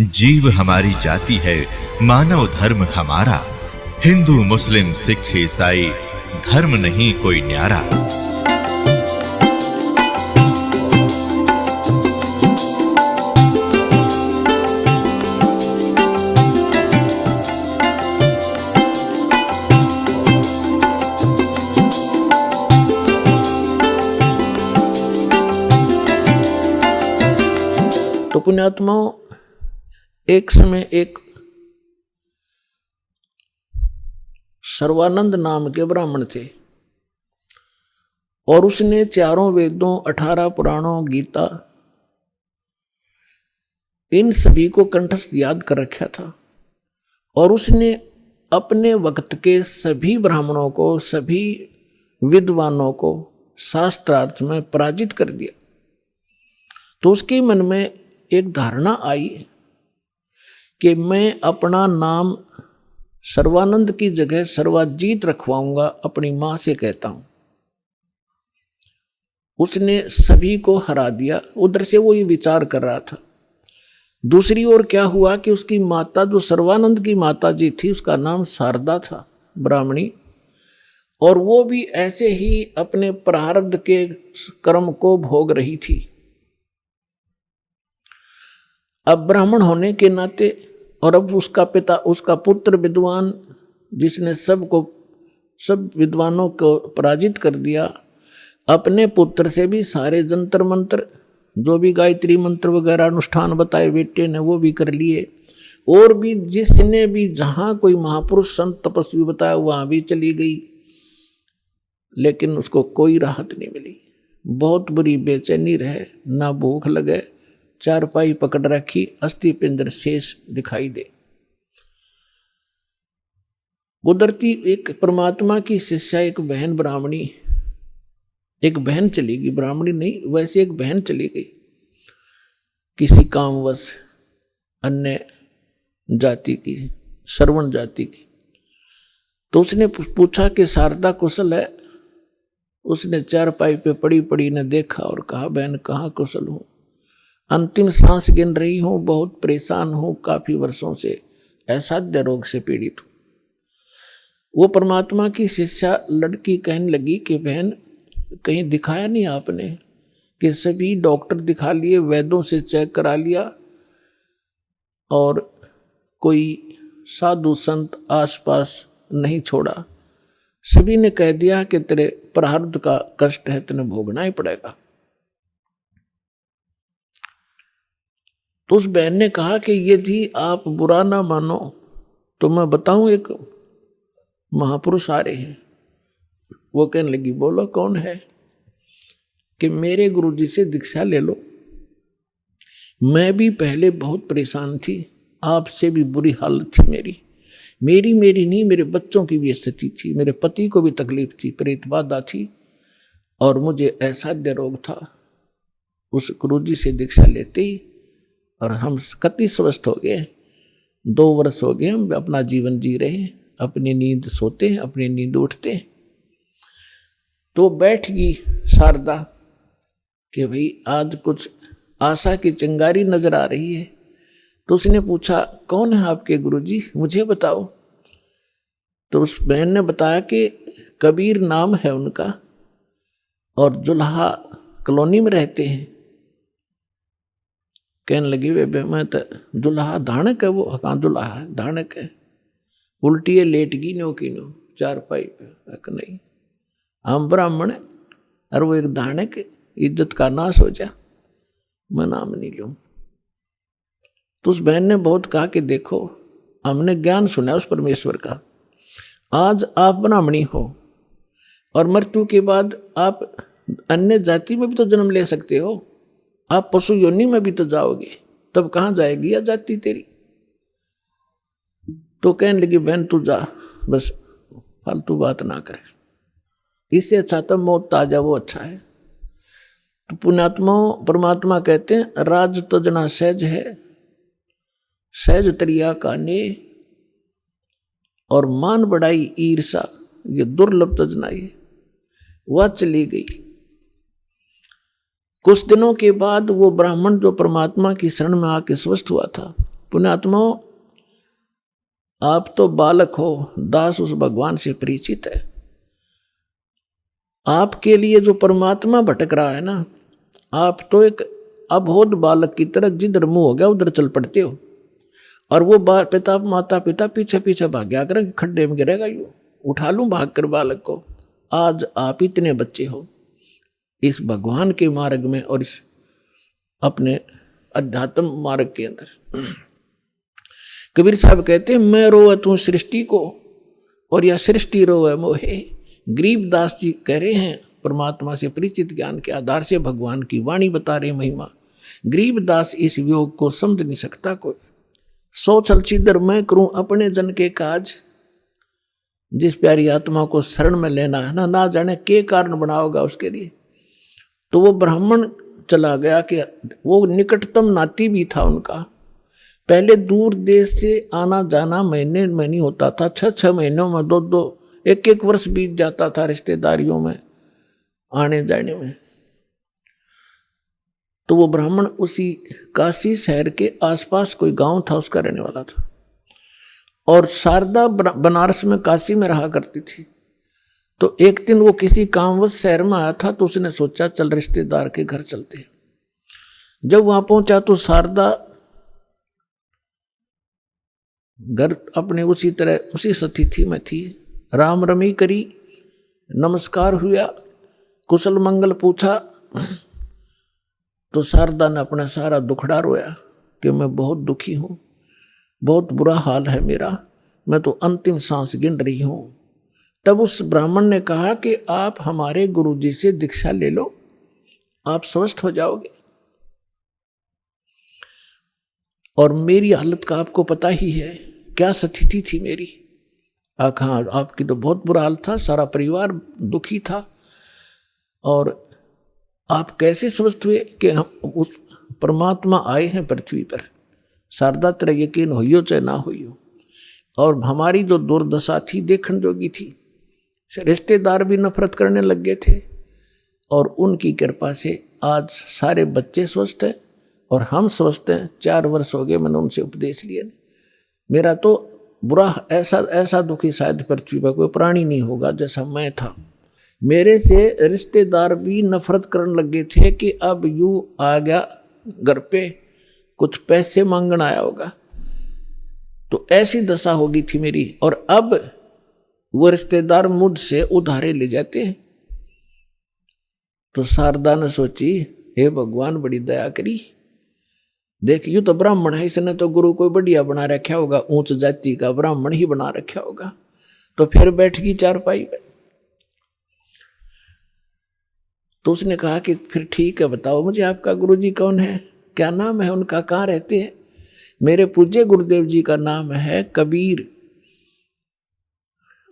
जीव हमारी जाति है, मानव धर्म हमारा। हिंदू मुस्लिम सिख ईसाई धर्म नहीं कोई न्यारा। तो पुण्यात्माओं, एक समय एक सर्वानंद नाम के ब्राह्मण थे और उसने चारों वेदों, 18 पुराणों, गीता, इन सभी को कंठस्थ याद कर रखा था। और उसने अपने वक्त के सभी ब्राह्मणों को, सभी विद्वानों को शास्त्रार्थ में पराजित कर दिया। तो उसके मन में एक धारणा आई कि मैं अपना नाम सर्वानंद की जगह सर्वाजीत रखवाऊंगा, अपनी मां से कहता हूं। उसने सभी को हरा दिया। उधर से वो ये विचार कर रहा था। दूसरी ओर क्या हुआ कि उसकी माता, जो सर्वानंद की माता जी थी, उसका नाम शारदा था, ब्राह्मणी, और वो भी ऐसे ही अपने प्रारब्ध के कर्म को भोग रही थी। अब ब्राह्मण होने के नाते, और अब उसका पिता, उसका पुत्र विद्वान, जिसने सब विद्वानों को पराजित कर दिया, अपने पुत्र से भी सारे जंतर मंत्र, जो भी गायत्री मंत्र वगैरह अनुष्ठान बताए बेटे ने, वो भी कर लिए। और भी जिसने भी जहां कोई महापुरुष संत तपस्वी बताया वहां भी चली गई, लेकिन उसको कोई राहत नहीं मिली। बहुत बुरी बेचैनी रहे, ना भूख लगे, चारपाई पकड़ रखी, अस्थि पिंजर शेष दिखाई दे। कुदरती एक परमात्मा की शिष्या, एक बहन ब्राह्मणी, एक बहन चली गई, ब्राह्मणी नहीं, वैसे एक बहन चली गई किसी कामवश, अन्य जाति की, श्रवण जाति की। तो उसने पूछा कि शारदा कुशल है? उसने चारपाई पे पड़ी पड़ी ने देखा और कहा, बहन कहाँ कुशल हूं, अंतिम सांस गिन रही हूं, बहुत परेशान हूं, काफी वर्षों से असाध्य रोग से पीड़ित हूं। वो परमात्मा की शिष्या लड़की कहने लगी कि बहन कहीं दिखाया नहीं आपने? कि सभी डॉक्टर दिखा लिए, वैद्यों से चेक करा लिया, और कोई साधु संत आसपास नहीं छोड़ा। सभी ने कह दिया कि तेरे प्रारब्ध का कष्ट है, तेने भोगना ही पड़ेगा। तो उस बहन ने कहा कि यदि आप बुरा ना मानो तो मैं बताऊं, एक महापुरुष आ रहे हैं। वो कहने लगी, बोलो कौन है? कि मेरे गुरुजी से दीक्षा ले लो। मैं भी पहले बहुत परेशान थी, आपसे भी बुरी हालत थी मेरी नहीं, मेरे बच्चों की भी स्थिति थी, मेरे पति को भी तकलीफ थी, प्रेत बाधा थी, और मुझे असाध्य रोग था। उस गुरुजी से दीक्षा लेते ही, और हम कति स्वस्थ हो गए, 2 वर्ष हो गए हम अपना जीवन जी रहे हैं, अपनी नींद सोते हैं, अपनी नींद उठते हैं। तो बैठ गई शारदा कि भाई आज कुछ आशा की चिंगारी नजर आ रही है। तो उसने पूछा, कौन है आपके गुरुजी, मुझे बताओ। तो उस बहन ने बताया कि कबीर नाम है उनका, और जुल्हा कॉलोनी में रहते हैं। कहने लगी, वे मैं तो दुल्हा धानक है, वो कहाँ दुल्हा धानक है, उल्टी है, लेट गई नो की नो चारपाई पे। नहीं, हम ब्राह्मण है, और वो एक धानक, इज्जत का नाश हो जा, मैं नाम नहीं लूं। तो उस बहन ने बहुत कहा कि देखो, हमने ज्ञान सुना उस परमेश्वर का, आज आप ब्राह्मणी हो और मृत्यु के बाद आप अन्य जाति में भी तो जन्म ले सकते हो, आप पशु योनि में भी तो जाओगे, तब कहाँ जाएगी या जाति तेरी? तो कहने लगी, बहन तू जा, बस फालतू बात ना करे, इससे अच्छा तो मौत आ जा, वो अच्छा है। तो पुण्यात्माओं, परमात्मा कहते हैं, राज तजना सहज है, सहज तरिया का ने, और मान बढ़ाई ईर्षा, ये दुर्लभ तजना है। वह चली गई। कुछ दिनों के बाद वो ब्राह्मण जो परमात्मा की शरण में आके स्वस्थ हुआ था, पुण्यात्माओं, आप तो बालक हो, दास उस भगवान से परिचित है। आपके लिए जो परमात्मा भटक रहा है ना, आप तो एक अबोध बालक की तरह जिधर मुंह हो गया उधर चल पड़ते हो, और वो पिता माता पिता पीछे पीछे भाग्या कर खड्डे में गिरेगा, यू उठा लूं भाग कर बालक को। आज आप इतने बच्चे हो इस भगवान के मार्ग में और इस अपने अध्यात्म मार्ग के अंदर। कबीर साहब कहते हैं, मैं रोए तू सृष्टि को और यह सृष्टि रोए मोहे। गरीबदास जी कह रहे हैं, परमात्मा से परिचित ज्ञान के आधार से भगवान की वाणी बता रहे महिमा। गरीबदास इस वियोग को समझ नहीं सकता कोई। सो चल छिदर मैं करूं अपने जन के काज। जिस प्यारी आत्मा को शरण में लेना है ना जाने के कारण बनाओगा उसके लिए। तो वो ब्राह्मण चला गया कि वो निकटतम नाती भी था उनका। पहले दूर देश से आना जाना महीने में नहीं होता था, 6-6 महीनों में 2-2 1-1 वर्ष बीत जाता था रिश्तेदारियों में आने जाने में। तो वो ब्राह्मण उसी काशी शहर के आसपास कोई गांव था उसका रहने वाला था, और शारदा बनारस में काशी में रहा करती थी। तो एक दिन वो किसी कामवश शहर में आया था, तो उसने सोचा चल रिश्तेदार के घर चलते हैं। जब वहां पहुंचा तो शारदा घर अपने उसी तरह उसी सतिथि में थी। राम रमी करी, नमस्कार हुआ, कुशल मंगल पूछा। तो शारदा ने अपना सारा दुखड़ा रोया कि मैं बहुत दुखी हूं, बहुत बुरा हाल है मेरा, मैं तो अंतिम सांस गिन रही हूं। तब उस ब्राह्मण ने कहा कि आप हमारे गुरुजी से दीक्षा ले लो, आप स्वस्थ हो जाओगे। और मेरी हालत का आपको पता ही है, क्या स्थिति थी मेरी। हाँ, आपकी तो बहुत बुरा हाल था, सारा परिवार दुखी था, और आप कैसे स्वस्थ हुए कि हम उस परमात्मा आए हैं पृथ्वी पर। शारदा तेरा यकीन होइयो चाहे ना होइयो। और हमारी जो दुर्दशा थी देखने जोगी थी, रिश्तेदार भी नफरत करने लग गए थे, और उनकी कृपा से आज सारे बच्चे स्वस्थ हैं और हम स्वस्थ हैं। 4 वर्ष हो गए मैंने उनसे उपदेश लिए। मेरा तो बुरा ऐसा दुखी शायद पृथ्वी पर कोई प्राणी नहीं होगा जैसा मैं था। मेरे से रिश्तेदार भी नफरत करने लगे थे कि अब यूं आ गया घर पे, कुछ पैसे मांगने आया होगा। तो ऐसी दशा होगी थी मेरी, और अब वो रिश्तेदार मुझसे उधारे ले जाते हैं। तो शारदा ने सोची, हे भगवान बड़ी दया करी, देख यूं तो ब्राह्मण है, इसने तो गुरु कोई बढ़िया बना रखा होगा, ऊंच जाति का ब्राह्मण ही बना रखा होगा। तो फिर बैठ गई चारपाई पे। तो उसने कहा कि फिर ठीक है, बताओ मुझे आपका गुरुजी कौन है, क्या नाम है उनका, कहाँ रहते हैं। मेरे पूज्य गुरुदेव जी का नाम है कबीर।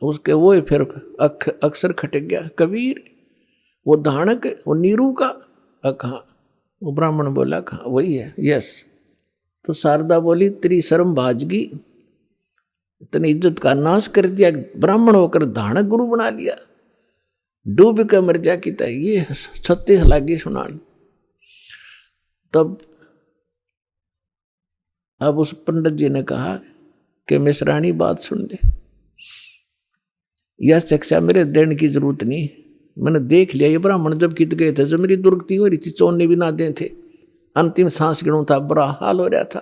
उसके वो फिर अक्सर खटक गया, कबीर वो धानक वो नीरू का। कहाँ? वो ब्राह्मण बोला कहाँ, वही है, यस। तो शारदा बोली, तेरी शर्म भाजगी, इतनी इज्जत का नाश कर दिया, ब्राह्मण होकर धानक गुरु बना लिया, डूब के मर जा की तरह। ये 36 लागी सुनान। तब अब उस पंडित जी ने कहा कि मिश्राणी बात सुन ले, यह शिक्षा मेरे देने की जरूरत नहीं, मैंने देख लिया। ये ब्राह्मण जब कित गए थे, जब मेरी दुर्गति हो रही थी, चोने भी ना दे थे, अंतिम सांस गिनों था, बुरा हाल हो रहा था।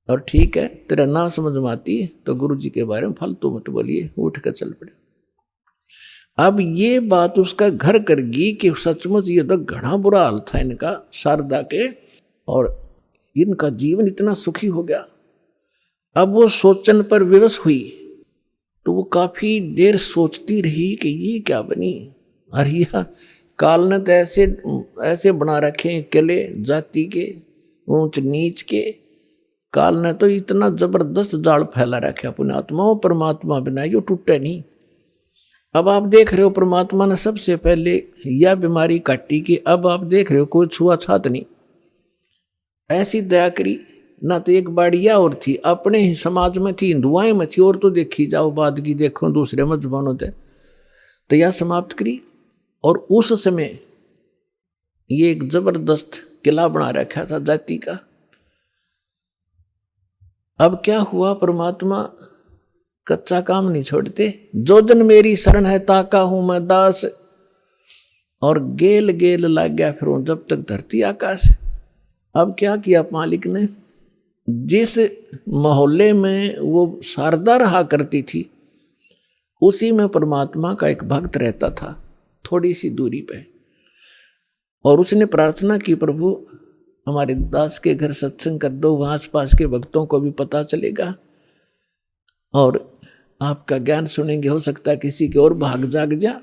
और ठीक है, तेरा ना समझ में आती तो गुरु जी के बारे में फालतू मत बोलिए, उठ कर चल पड़े। अब ये बात उसका घर कर गई कि सचमुच ये तो घना बुरा हाल था इनका, शारदा के, और इनका जीवन इतना सुखी हो गया। अब वो सोचन पर विवश हुई, तो वो काफी देर सोचती रही कि ये क्या बनी। अरे काल ने तो ऐसे बना रखे किले जाति के, ऊंच नीच के। काल ने तो इतना जबरदस्त जाल फैला रखा पुण्यात्मा, परमात्मा बिना यो टूटे नहीं। अब आप देख रहे हो परमात्मा ने सबसे पहले यह बीमारी काटी कि अब आप देख रहे हो कोई छुआछूत नहीं, ऐसी दया करी। ना तो एक बाड़िया और थी, अपने ही समाज में थी, हिंदुआएं में थी, और तो देखी जाओ बाद की देखो दूसरे मजहबों ने तो यह समाप्त करी। और उस समय ये एक जबरदस्त किला बना रखा था जाति का। अब क्या हुआ, परमात्मा कच्चा काम नहीं छोड़ते। जो जन मेरी शरण है ताका हूं मैं दास, और गेल गेल लग गया फिर वो जब तक धरती आकाश। अब क्या किया मालिक ने, जिस मोहल्ले में वो शारदा रहा करती थी उसी में परमात्मा का एक भक्त रहता था, थोड़ी सी दूरी पे। और उसने प्रार्थना की, प्रभु हमारे दास के घर सत्संग कर दो, वहाँ आसपास के भक्तों को भी पता चलेगा और आपका ज्ञान सुनेंगे, हो सकता है किसी के और भाग जाग जा।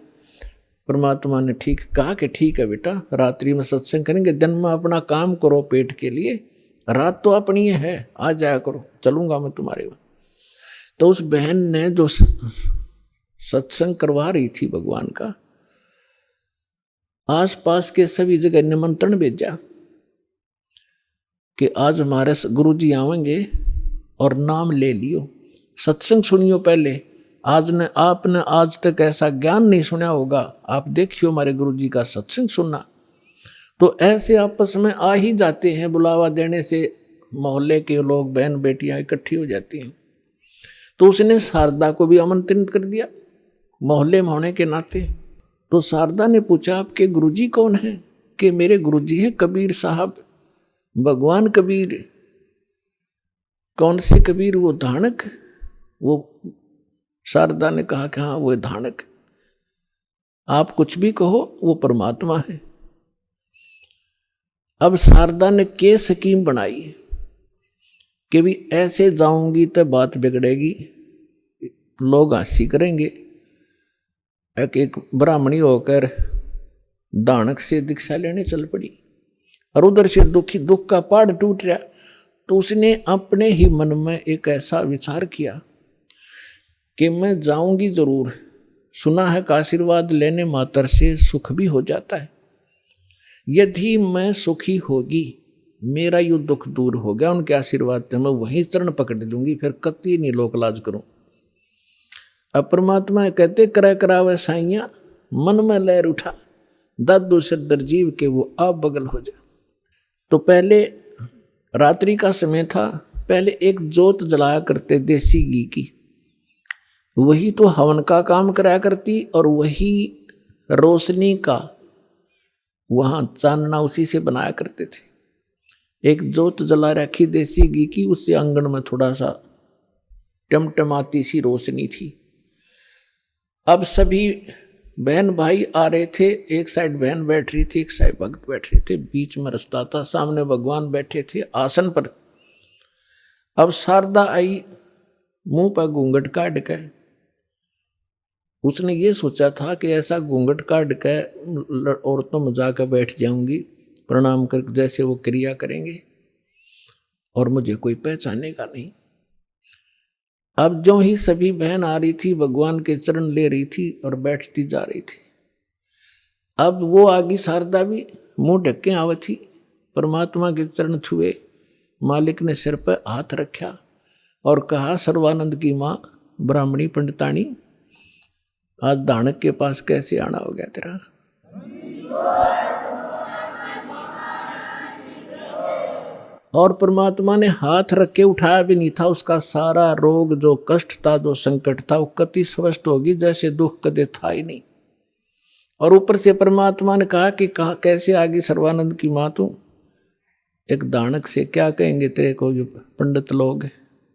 परमात्मा ने ठीक कहा कि ठीक है बेटा, रात्रि में सत्संग करेंगे, दिन में अपना काम करो पेट के लिए, रात तो अपनी है, आ जाया करो, चलूंगा मैं तुम्हारे वहाँ। तो उस बहन ने जो सत्संग करवा रही थी भगवान का, आसपास के सभी जगह निमंत्रण भेजा कि आज हमारे गुरुजी आवेंगे और नाम ले लियो, सत्संग सुनियो पहले। आपने आज तक ऐसा ज्ञान नहीं सुना होगा, आप देखियो हमारे गुरुजी का सत्संग सुनना। तो ऐसे आपस में आ ही जाते हैं, बुलावा देने से मोहल्ले के लोग, बहन बेटियां इकट्ठी हो जाती हैं। तो उसने शारदा को भी आमंत्रित कर दिया मोहल्ले में होने के नाते। तो शारदा ने पूछा आपके गुरुजी कौन है? कि मेरे गुरुजी हैं कबीर साहब, भगवान कबीर। कौन से कबीर? वो धानक। वो शारदा ने कहा कि हाँ वो धानक, आप कुछ भी कहो वो परमात्मा है। अब शारदा ने के स्कीम बनाई कि भी ऐसे जाऊंगी तो बात बिगड़ेगी, लोग हंसी करेंगे। एक ब्राह्मणी होकर दानक से दीक्षा लेने चल पड़ी और उधर से दुख का पहाड़ टूट रहा। तो उसने अपने ही मन में एक ऐसा विचार किया कि मैं जाऊंगी जरूर, सुना है कि आशीर्वाद लेने मात्र से सुख भी हो जाता है। यदि मैं सुखी होगी, मेरा यू दुख दूर हो गया उनके आशीर्वाद से, मैं वहीं चरण पकड़ लूंगी, फिर कतई नहीं लोक लाज करूं। अब परमात्मा कहते करे करावे साइया, मन में लहर उठा, दादू सदर जीव के वो आप बगल हो जा। तो पहले रात्रि का समय था, पहले एक जोत जलाया करते देसी घी की, वही तो हवन का काम कराया करती और वही रोशनी का वहां चांदना उसी से बनाया करते थे। एक जोत जला रखी देसी घी की, उससे आंगन में थोड़ा सा टमटमाती सी रोशनी थी। अब सभी बहन भाई आ रहे थे, एक साइड बहन बैठ रही थी, एक साइड भक्त बैठ रहे थे, बीच में रास्ता था, सामने भगवान बैठे थे आसन पर। अब शारदा आई, मुंह पर घूंघट काट के, उसने ये सोचा था कि ऐसा घूंघट काट के औरतों में जाकर बैठ जाऊंगी, प्रणाम कर जैसे वो क्रिया करेंगे और मुझे कोई पहचानेगा नहीं। अब जो ही सभी बहन आ रही थी, भगवान के चरण ले रही थी और बैठती जा रही थी। अब वो आगी शारदा भी मुंह ढक्के आवे थी, परमात्मा के चरण छुए, मालिक ने सिर पर हाथ रखा और कहा, सर्वानंद की माँ ब्राह्मणी पंडितानी, आज दानक के पास कैसे आना हो गया तेरा? और परमात्मा ने हाथ रख के उठाया भी नहीं था, उसका सारा रोग जो कष्ट था, जो संकट था, वो कति स्वस्थ होगी जैसे दुख कदे था ही नहीं। और ऊपर से परमात्मा ने कहा कि कैसे आगे सर्वानंद की माँ तू? एक दानक से क्या कहेंगे तेरे को, जो पंडित लोग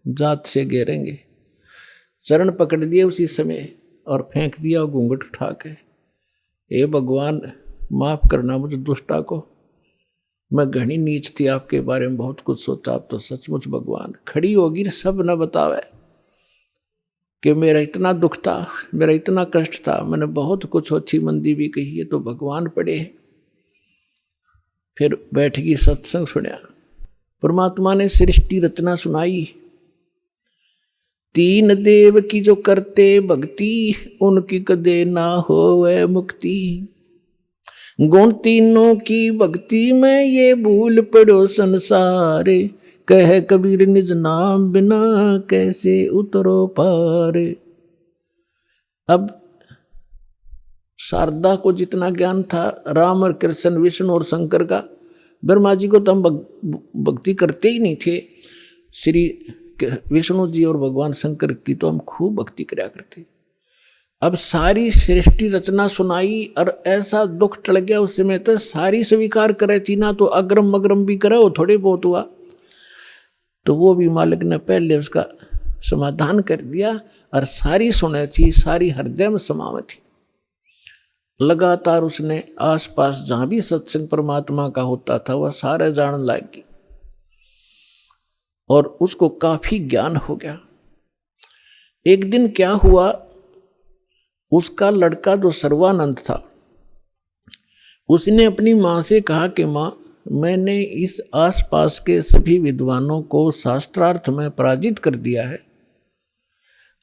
जात से घेरेंगे। चरण पकड़ दिए उसी समय और फेंक दिया घूंघट उठा के। हे भगवान माफ करना मुझे दुष्टा को, मैं घनी नीच थी, आपके बारे में बहुत कुछ सोचा, आप तो सचमुच भगवान। खड़ी होगी सब न बतावे कि मेरा इतना दुख था, मेरा इतना कष्ट था, मैंने बहुत कुछ अच्छी मंदी भी कही है, तो भगवान पड़े। फिर बैठ गई, सत्संग सुना, परमात्मा ने सृष्टि रचना सुनाई। तीन देव की जो करते भक्ति, उनकी कदे ना होवे मुक्ति। गुण तीनों की भक्ति में ये भूल पड़ो संसार, कह कबीर निज नाम बिना कैसे उतरो पार। अब शारदा को जितना ज्ञान था राम और कृष्ण, विष्णु और शंकर का, ब्रह्मा जी को तो हम भक्ति करते ही नहीं थे। श्री विष्णु जी और भगवान शंकर की तो हम खूब भक्ति कराया करते। अब सारी सृष्टि रचना सुनाई और ऐसा दुख टल गया उस समय तो सारी स्वीकार करे थी ना, तो अग्रम मग्रम भी करे वो थोड़े बहुत हुआ। तो वो भी मालिक ने पहले उसका समाधान कर दिया और सारी सुने थी, सारी हृदय में समावे थी। लगातार उसने आसपास जहां भी सत्संग परमात्मा का होता था वह सारे जान लगी और उसको काफी ज्ञान हो गया। एक दिन क्या हुआ, उसका लड़का जो सर्वानंद था उसने अपनी माँ से कहा कि माँ, मैंने इस आसपास के सभी विद्वानों को शास्त्रार्थ में पराजित कर दिया है,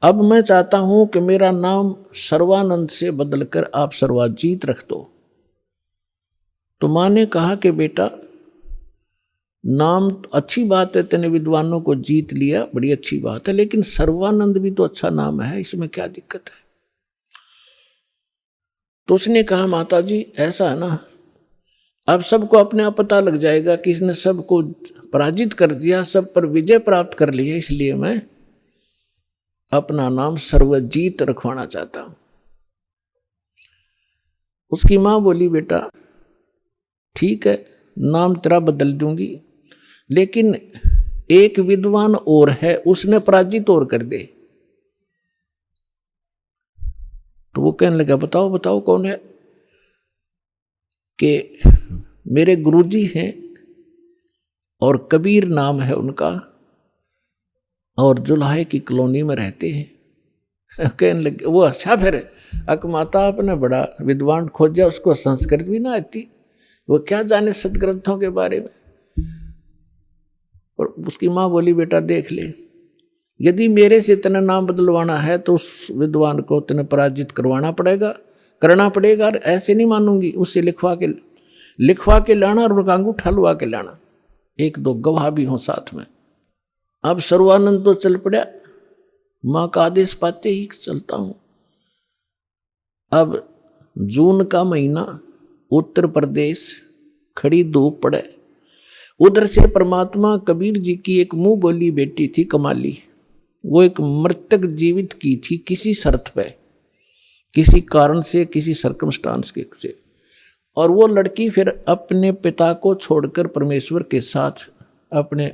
अब मैं चाहता हूं कि मेरा नाम सर्वानंद से बदलकर आप सर्वाजीत रख दो। तो माँ ने कहा कि बेटा, नाम अच्छी बात है, तेने विद्वानों को जीत लिया, बड़ी अच्छी बात है, लेकिन सर्वानंद भी तो अच्छा नाम है, इसमें क्या दिक्कत है। तो उसने कहा माता जी ऐसा है ना, अब सबको अपने आप पता लग जाएगा कि इसने सबको पराजित कर दिया, सब पर विजय प्राप्त कर लिया, इसलिए मैं अपना नाम सर्वजीत रखवाना चाहता हूं। उसकी मां बोली बेटा ठीक है, नाम तेरा बदल दूंगी, लेकिन एक विद्वान और है, उसने पराजित और कर दे। तो वो कहने लगा बताओ बताओ कौन है। कि मेरे गुरुजी हैं और कबीर नाम है उनका और जुलाहे की कॉलोनी में रहते हैं। कहने लगे वो अच्छा फिर अकमाता आपने बड़ा विद्वान खोजा, उसको संस्कृत भी ना आती, वो क्या जाने सदग्रंथों के बारे में। और उसकी माँ बोली बेटा देख ले, यदि मेरे से तेने नाम बदलवाना है तो उस विद्वान को तेने पराजित करना पड़ेगा, और ऐसे नहीं मानूंगी, उससे लिखवा के लाना और उनका अंगूठा लुआ के लाना, एक दो गवाह भी हो साथ में। अब सर्वानंद तो चल पड़ा, माँ का आदेश पाते ही चलता हूं। अब जून का महीना, उत्तर प्रदेश, खड़ी धूप पड़े, उधर से परमात्मा कबीर जी की एक मुंह बोली बेटी थी कमाली, वो एक मृतक जीवित की थी किसी शर्त पे, किसी कारण से, किसी सर्कमस्टांस के से। और वो लड़की फिर अपने पिता को छोड़कर परमेश्वर के साथ, अपने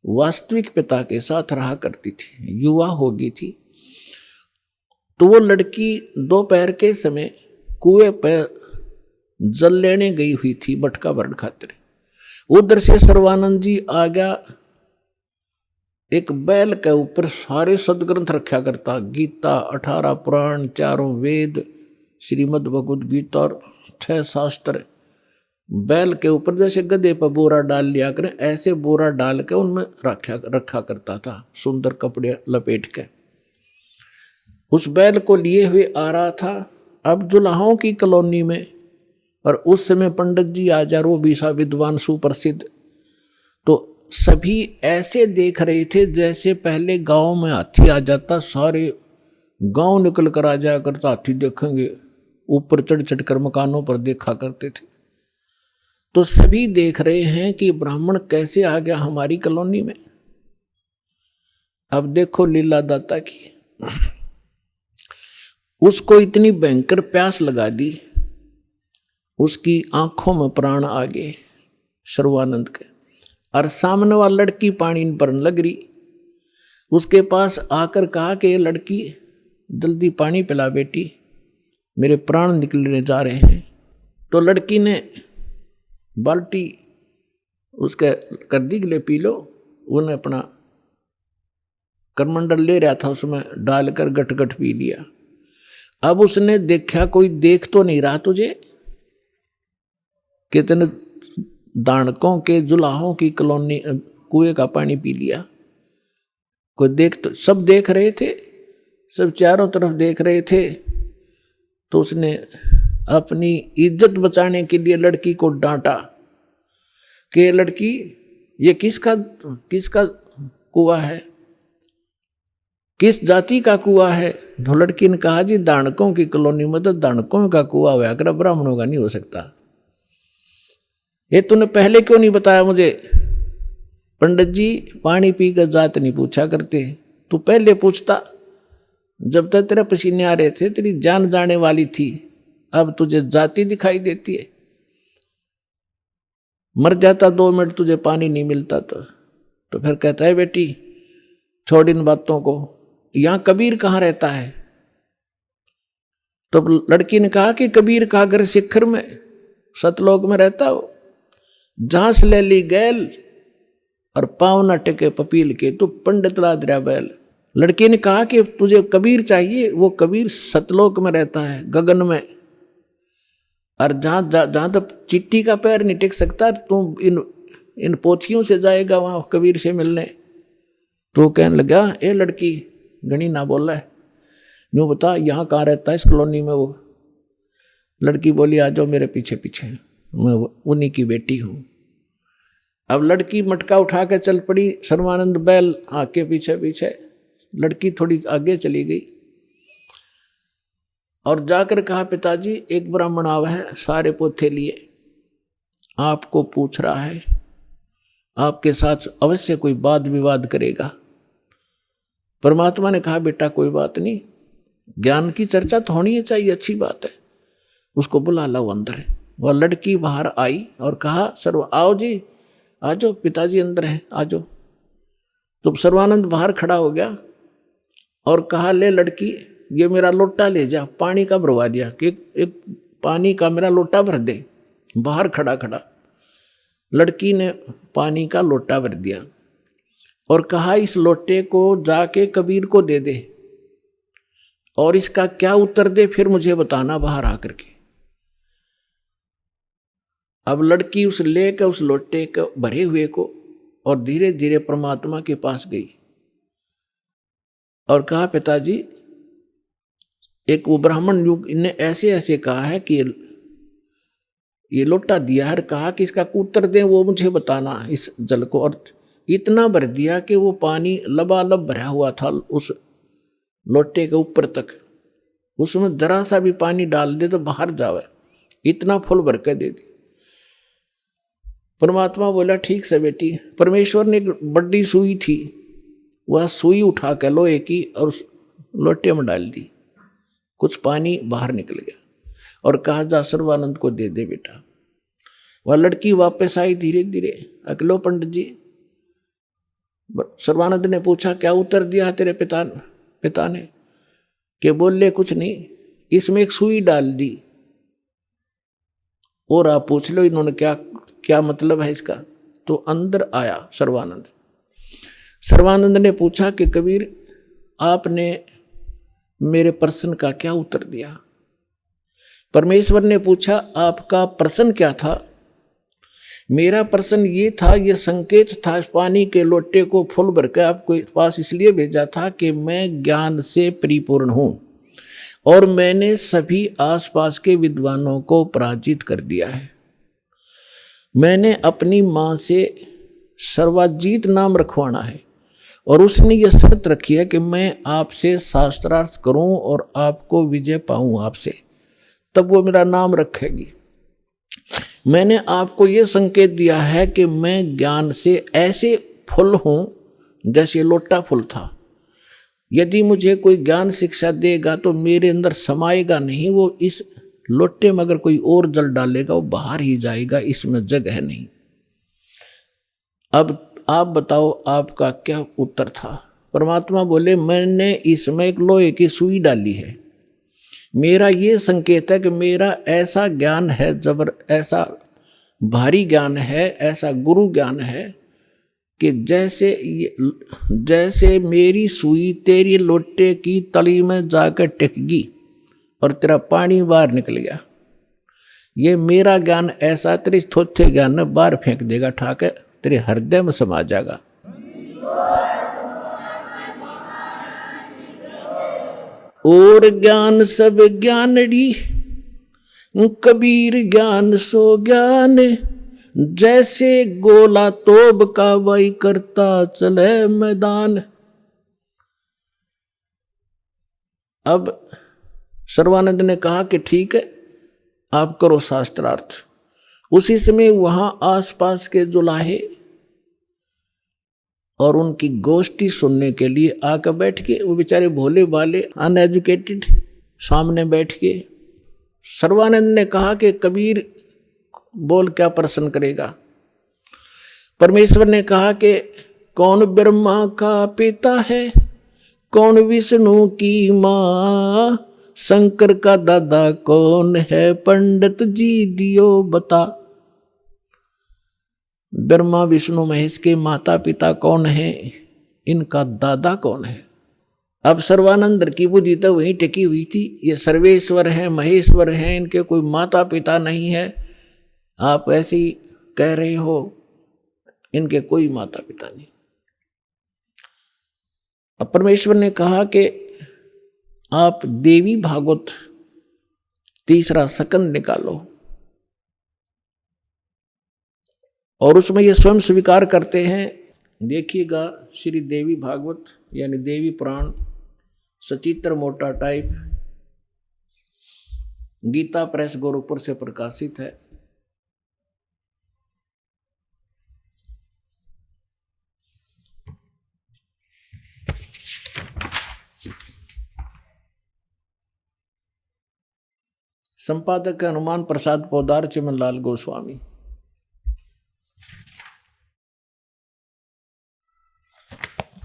वास्तविक पिता के साथ रहा करती थी, युवा हो गई थी। तो वो लड़की दोपहर के समय कुएं पर जल लेने गई हुई थी मटका भरण खातिर। उधर से सर्वानंद जी आ गया, एक बैल के ऊपर सारे सदग्रंथ रखा करता, गीता, 18 पुराण, 4 वेद, श्रीमद् भगवद गीता और 6 शास्त्र। बैल के ऊपर जैसे गधे पर बोरा डाल लिया करें, ऐसे बोरा डाल के उनमें रखा करता था, सुंदर कपड़े लपेट के। उस बैल को लिए हुए आ रहा था अब जुलाहों की कॉलोनी में, और उस समय पंडित जी आचार्य, वो भी सा विद्वान सुप्रसिद्ध। तो सभी ऐसे देख रहे थे जैसे पहले गांव में हाथी आ जाता, सारे गांव निकल कर आ जाया करता, हाथी देखेंगे, ऊपर चढ़ चढ़ कर मकानों पर देखा करते थे। तो सभी देख रहे हैं कि ब्राह्मण कैसे आ गया हमारी कॉलोनी में। अब देखो लीला दाता की, उसको इतनी भयंकर प्यास लगा दी, उसकी आंखों में प्राण आ गए सर्वानंद के, और सामने वाली लड़की पानी पर लग रही। उसके पास आकर कहा कि ये लड़की जल्दी पानी पिला बेटी, मेरे प्राण निकलने जा रहे हैं। तो लड़की ने बाल्टी उसके कर दी, ले पी लो। उन्हें अपना करमंडल ले रहा था, उसमें डालकर गट गट पी लिया। अब उसने देखा कोई देख तो नहीं रहा तुझे, कितने दानकों के जुलाहों की कॉलोनी कुएं का पानी पी लिया। कोई देख तो, सब देख रहे थे, सब चारों तरफ देख रहे थे। तो उसने अपनी इज्जत बचाने के लिए लड़की को डांटा कि लड़की ये किसका कुआं है, किस जाति का कुआं है। तो लड़की ने कहा जी दानकों की कॉलोनी में तो दानकों का कुआं हुआ कर, ब्राह्मणों का नहीं हो सकता। ये तूने पहले क्यों नहीं बताया मुझे। पंडित जी पानी पी कर जात नहीं पूछा करते, तू पहले पूछता, जब तक तेरे पसीने आ रहे थे तेरी जान जाने वाली थी, अब तुझे जाती दिखाई देती है। मर जाता 2 मिनट तुझे पानी नहीं मिलता तो फिर कहता है बेटी छोड़ इन बातों को, यहां कबीर कहाँ रहता है? तो लड़की ने कहा कि कबीर का घर शिखर में सतलोक में रहता हो, जहां से ले ली गैल और पाँव न टेके पपील के, तू पंडित ला दिया बैल। लड़की ने कहा कि तुझे कबीर चाहिए, वो कबीर सतलोक में रहता है, गगन में, और जहां तक चिट्ठी का पैर नहीं टेक सकता तू इन पोथियों से जाएगा वहां कबीर से मिलने। तो कहने लगा ए लड़की गणी ना बोला है, यूँ बता यहाँ कहाँ रहता है इस कॉलोनी में वो? लड़की बोली आ जाओ मेरे पीछे पीछे, मैं उन्हीं की बेटी हूँ। अब लड़की मटका उठा के चल पड़ी, सर्वानंद बैल आके पीछे पीछे, लड़की थोड़ी आगे चली गई और जाकर कहा पिताजी एक ब्राह्मण आवा है सारे पोथे लिए, आपको पूछ रहा है, आपके साथ अवश्य कोई वाद विवाद करेगा। परमात्मा ने कहा बेटा कोई बात नहीं, ज्ञान की चर्चा तो होनी चाहिए, अच्छी बात है, उसको बुला लो अंदर। वह लड़की बाहर आई और कहा सर्व आओ जी आ जाओ, पिताजी अंदर हैं आ जाओ। तो सर्वानंद बाहर खड़ा हो गया और कहा ले लड़की ये मेरा लोटा ले जा, पानी का भरवा दिया कि एक पानी का मेरा लोटा भर दे। बाहर खड़ा खड़ा लड़की ने पानी का लोटा भर दिया और कहा इस लोटे को जाके कबीर को दे दे और इसका क्या उत्तर दे फिर मुझे बताना बाहर आकर के। अब लड़की उस लेकर उस लोटे को भरे हुए को और धीरे धीरे परमात्मा के पास गई और कहा पिताजी एक वो ब्राह्मण युग ने ऐसे ऐसे कहा है कि ये लोटा दिया है, कहा कि इसका उत्तर दें वो मुझे बताना इस जल को। और इतना भर दिया कि वो पानी लबालब भरा हुआ था उस लोटे के ऊपर तक, उसमें जरा सा भी पानी डाल दे तो बाहर जावे, इतना फुल भर के दे दी। परमात्मा बोला ठीक से बेटी। परमेश्वर ने एक बड़ी सुई थी, वह सुई उठा के लोहे की और उस लोटे में डाल दी, कुछ पानी बाहर निकल गया और कहा जा सर्वानंद को दे दे बेटा। वह लड़की वापस आई धीरे धीरे, अकलो पंडित जी। सर्वानंद ने पूछा क्या उत्तर दिया तेरे पिता ने? कि बोले कुछ नहीं, इसमें एक सुई डाल दी और आप पूछ लो इन्होंने क्या क्या मतलब है इसका। तो अंदर आया सर्वानंद। सर्वानंद ने पूछा कि कबीर आपने मेरे प्रश्न का क्या उत्तर दिया? परमेश्वर ने पूछा आपका प्रश्न क्या था? मेरा प्रश्न ये था, ये संकेत था, इस पानी के लोटे को फुल भर के आपके पास इसलिए भेजा था कि मैं ज्ञान से परिपूर्ण हूँ और मैंने सभी आसपास के विद्वानों को पराजित कर दिया है। मैंने अपनी माँ से सर्वाजीत नाम रखवाना है और उसने ये शर्त रखी है कि मैं आपसे शास्त्रार्थ करूं और आपको विजय पाऊं आपसे, तब वो मेरा नाम रखेगी। मैंने आपको ये संकेत दिया है कि मैं ज्ञान से ऐसे फुल हूं जैसे लोटा फुल था। यदि मुझे कोई ज्ञान शिक्षा देगा तो मेरे अंदर समाएगा नहीं, वो इस लोटे में अगर कोई और जल डालेगा वो बाहर ही जाएगा, इसमें जगह नहीं। अब आप बताओ आपका क्या उत्तर था? परमात्मा बोले मैंने इसमें एक लोहे की सुई डाली है। मेरा ये संकेत है कि मेरा ऐसा ज्ञान है, ऐसा भारी ज्ञान है, ऐसा गुरु ज्ञान है कि जैसे मेरी सुई तेरी लोटे की तली में जाकर टिकगी और तेरा पानी बाहर निकल गया, ये मेरा ज्ञान ऐसा तेरे थोथे ज्ञान में बाहर फेंक देगा, ठाके तेरे हृदय में समा जाएगा। और ज्ञान सब ज्ञानड़ी, कबीर ज्ञान सो ज्ञान, जैसे गोला तोब का वही करता चले मैदान। अब सर्वानंद ने कहा कि ठीक है आप करो शास्त्रार्थ। उसी समय वहां आसपास के जुलाहे और उनकी गोष्ठी सुनने के लिए आकर बैठ के, वो बेचारे भोले भाले अनएजुकेटेड सामने बैठ के। सर्वानंद ने कहा कि कबीर बोल क्या प्रश्न करेगा। परमेश्वर ने कहा कि कौन ब्रह्मा का पिता है, कौन विष्णु की माँ, शंकर का दादा कौन है, पंडित जी दियो बता। ब्रह्मा विष्णु महेश के माता पिता कौन है, इनका दादा कौन है। अब सर्वानंद की बुद्धि तो वहीं टिकी हुई थी, ये सर्वेश्वर है, महेश्वर है, इनके कोई माता पिता नहीं है। आप ऐसे ही कह रहे हो, इनके कोई माता पिता नहीं। अब परमेश्वर ने कहा कि आप देवी भागवत 3रा स्कंद निकालो, और उसमें ये स्वयं स्वीकार करते हैं। देखिएगा श्री देवी भागवत यानी देवी पुराण, सचित्र मोटा टाइप, गीता प्रेस गोरखपुर से प्रकाशित है। संपादक है हनुमान प्रसाद पोदार, चिमनलाल गोस्वामी।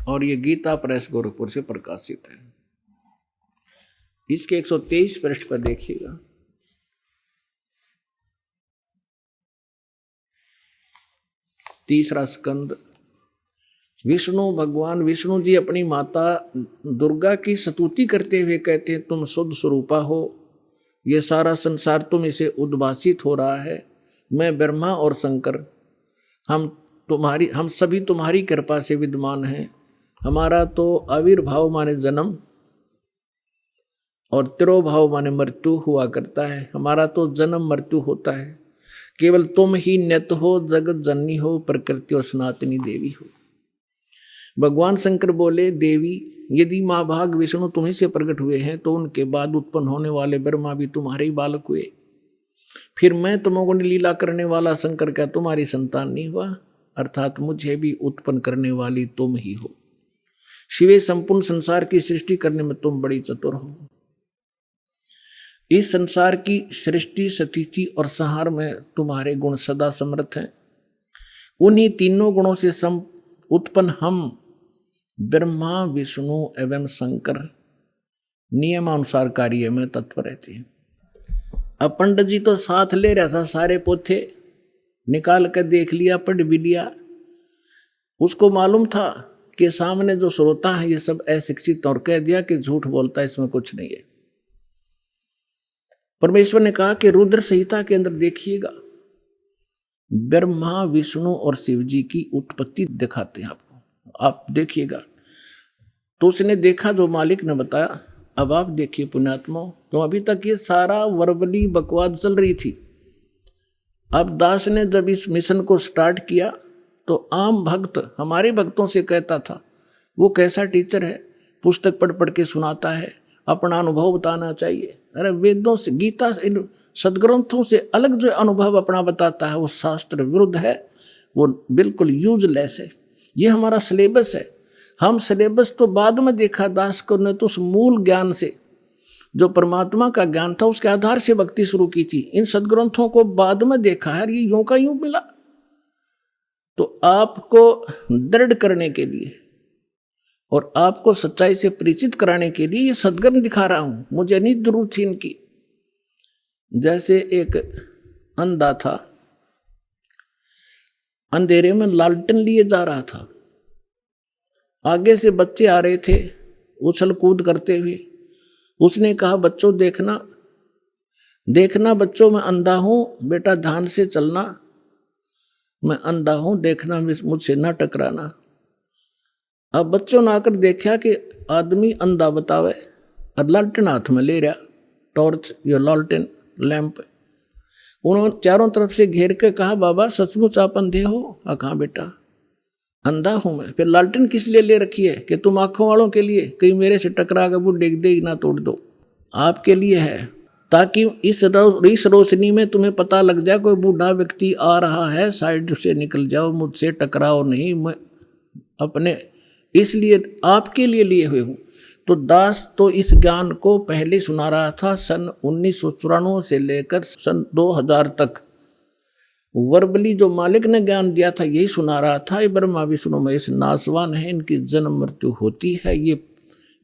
और ये गीता प्रेस गोरखपुर से प्रकाशित है। इसके 123 पृष्ठ पर देखिएगा। तीसरा स्कंद। विष्णु भगवान विष्णु जी अपनी माता दुर्गा की स्तुति करते हुए कहते हैं, तुम शुद्ध स्वरूपा हो, ये सारा संसार तुम इसे उद्भासित हो रहा है। मैं ब्रह्मा और शंकर हम सभी तुम्हारी कृपा से विद्यमान हैं। हमारा तो आविर्भाव माने जन्म और तिरोभाव माने मृत्यु हुआ करता है। हमारा तो जन्म मृत्यु होता है। केवल तुम ही नित हो, जगत जननी हो, प्रकृति और सनातनी देवी हो। भगवान शंकर बोले, देवी यदि महाभाग विष्णु तुम्हीं से प्रकट हुए हैं तो उनके बाद उत्पन्न होने वाले ब्रह्मा भी तुम्हारे ही बालक हुए। फिर मैं तमोगुण लीला करने वाला शंकर क्या तुम्हारी संतान नहीं हुआ? अर्थात मुझे भी उत्पन्न करने वाली तुम ही हो। शिवे संपूर्ण संसार की सृष्टि करने में तुम बड़ी चतुर हो। इस संसार की सृष्टि, स्थिति और संहार में तुम्हारे गुण सदा समर्थ हैं। उन्हीं तीनों गुणों से उत्पन्न हम ब्रह्मा विष्णु एवं शंकर नियमानुसार कार्य में तत्पर रहते हैं। अब पंडित जी तो साथ ले रहा था, सारे पोथे निकाल कर देख लिया, पढ़ भी लिया। उसको मालूम था कि सामने जो श्रोता है ये सब अशिक्षित, और कह दिया कि झूठ बोलता है, इसमें कुछ नहीं है। परमेश्वर ने कहा कि रुद्र संहिता के अंदर देखिएगा, ब्रह्मा विष्णु और शिव जी की उत्पत्ति दिखाते हैं आपको, आप देखिएगा। तो उसने देखा जो मालिक ने बताया। अब आप देखिए पुण्यात्मा, तो अभी तक ये सारा वर्बली बकवाद चल रही थी। अब दास ने जब इस मिशन को स्टार्ट किया तो आम भक्त हमारे भक्तों से कहता था, वो कैसा टीचर है, पुस्तक पढ़ पढ़ के सुनाता है, अपना अनुभव बताना चाहिए। अरे वेदों से, गीता से, इन सदग्रंथों से अलग जो अनुभव अपना बताता है वो शास्त्र विरुद्ध है, वो बिल्कुल यूजलेस है। ये हमारा सिलेबस है। हम सिलेबस तो बाद में देखा दास को ने, तो उस मूल ज्ञान से जो परमात्मा का ज्ञान था उसके आधार से भक्ति शुरू की थी। इन सदग्रंथों को बाद में देखा है, ये यूं का यूं मिला। तो आपको दृढ़ करने के लिए और आपको सच्चाई से परिचित कराने के लिए ये सदग्रंथ दिखा रहा हूं। मुझे नहीं जरूरत थी इनकी। जैसे एक अंधा था, अंधेरे में लालटेन लिए जा रहा था, आगे से बच्चे आ रहे थे उछल कूद करते हुए। उसने कहा, बच्चों देखना देखना बच्चों, मैं अंधा हूं, बेटा ध्यान से चलना, मैं अंधा हूं, देखना, मुझसे ना टकराना। अब बच्चों ने आकर देखा कि आदमी अंधा बतावे और लालटेन हाथ में ले रहा, टॉर्च या लालटेन लैंप। उन्होंने चारों तरफ से घेर के कहा, बाबा सचमुच आप अंधे हो? कहा, बेटा अंधा हूं मैं। फिर लालटेन किस लिए ले रखी है? कि तुम आंखों वालों के लिए, कहीं मेरे से टकरा कर वो डेग दे ना तोड़ दो। आपके लिए है, ताकि इस रोशनी में तुम्हें पता लग जाए कोई बूढ़ा व्यक्ति आ रहा है, साइड से निकल जाओ, मुझसे टकराओ नहीं, मैं अपने इसलिए आपके लिए लिए हुए हूँ। तो दास तो इस ज्ञान को पहले सुना रहा था सन 1994 से लेकर सन 2000 तक। वर्बली जो मालिक ने ज्ञान दिया था यही सुना रहा था। ये ब्रह्मा विष्णु महेश नासवान है, इनकी जन्म मृत्यु होती है।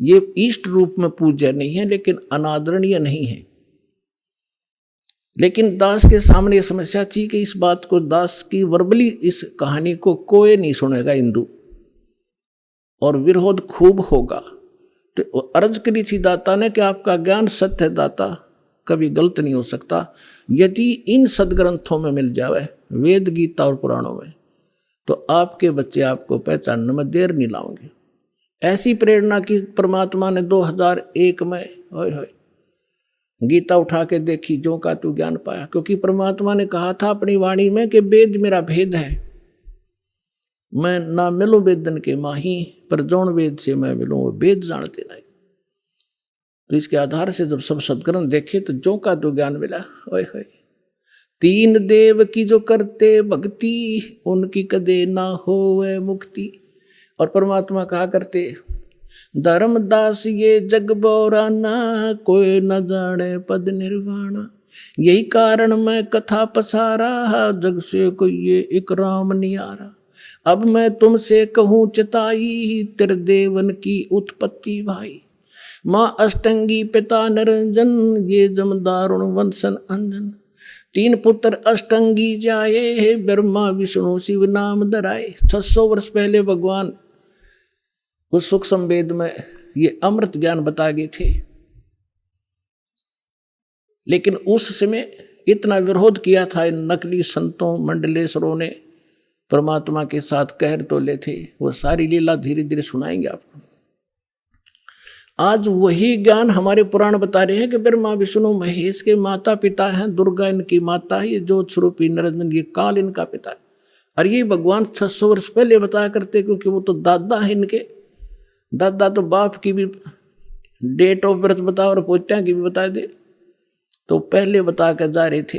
ये इष्ट रूप में पूज्य नहीं है, लेकिन अनादरणीय नहीं है। लेकिन दास के सामने ये समस्या थी कि इस बात को, दास की वर्बली इस कहानी को कोई नहीं सुनेगा हिंदू, और विरोध खूब होगा। तो अर्ज करी थी दाता ने कि आपका ज्ञान सत्य है दाता, कभी गलत नहीं हो सकता। यदि इन सदग्रंथों में मिल जावे, वेद गीता और पुराणों में, तो आपके बच्चे आपको पहचानने में देर नहीं लाओगे। ऐसी प्रेरणा की परमात्मा ने 2001 में होय गीता उठा के देखी, जो का तू ज्ञान पाया। क्योंकि परमात्मा ने कहा था अपनी वाणी में कि वेद मेरा भेद है, मैं ना मिलूं वेदन के माही, पर जौन वेद से मैं मिलूं वो वेद जानते नहीं। तो इसके आधार से जब सब सदग्रंथ देखे तो जो का तो ज्ञान मिला। ओए होए, तीन देव की जो करते भक्ति, उनकी कदे ना होवे मुक्ति। और परमात्मा कहा करते, धर्मदास ये जग बोराना, कोई न जाने पद निर्वाणा। यही कारण मैं कथा पसारा, जग से कोई ये एक राम नियारा। अब मैं तुमसे कहूँ चिताई, तेरे देवन की उत्पत्ति भाई। माँ अष्टंगी पिता निरंजन, ये जमदारुण वंशन अंजन। तीन पुत्र अष्टंगी जाए, ब्रह्मा विष्णु शिव नाम धराए। 600 वर्ष पहले भगवान उस सुख संवेद में ये अमृत ज्ञान बता गए थे। लेकिन उस समय इतना विरोध किया था इन नकली संतों मंडलेश्वरों ने, परमात्मा के साथ कहर तो ले थे। वो सारी लीला धीरे धीरे सुनाएंगे आपको। आज वही ज्ञान हमारे पुराण बता रहे हैं कि ब्रह्मा विष्णु महेश के माता पिता हैं, दुर्गा इनकी माता है, ये ज्योत स्वरूपी निरंजन ये काल इनका पिता है। और ये भगवान 600 वर्ष पहले बताया करते, क्योंकि वो तो दादा है इनके। दादा तो बाप की भी डेट ऑफ बर्थ बता और पोत्या की भी बता दे, तो पहले बता कर जा रहे थे।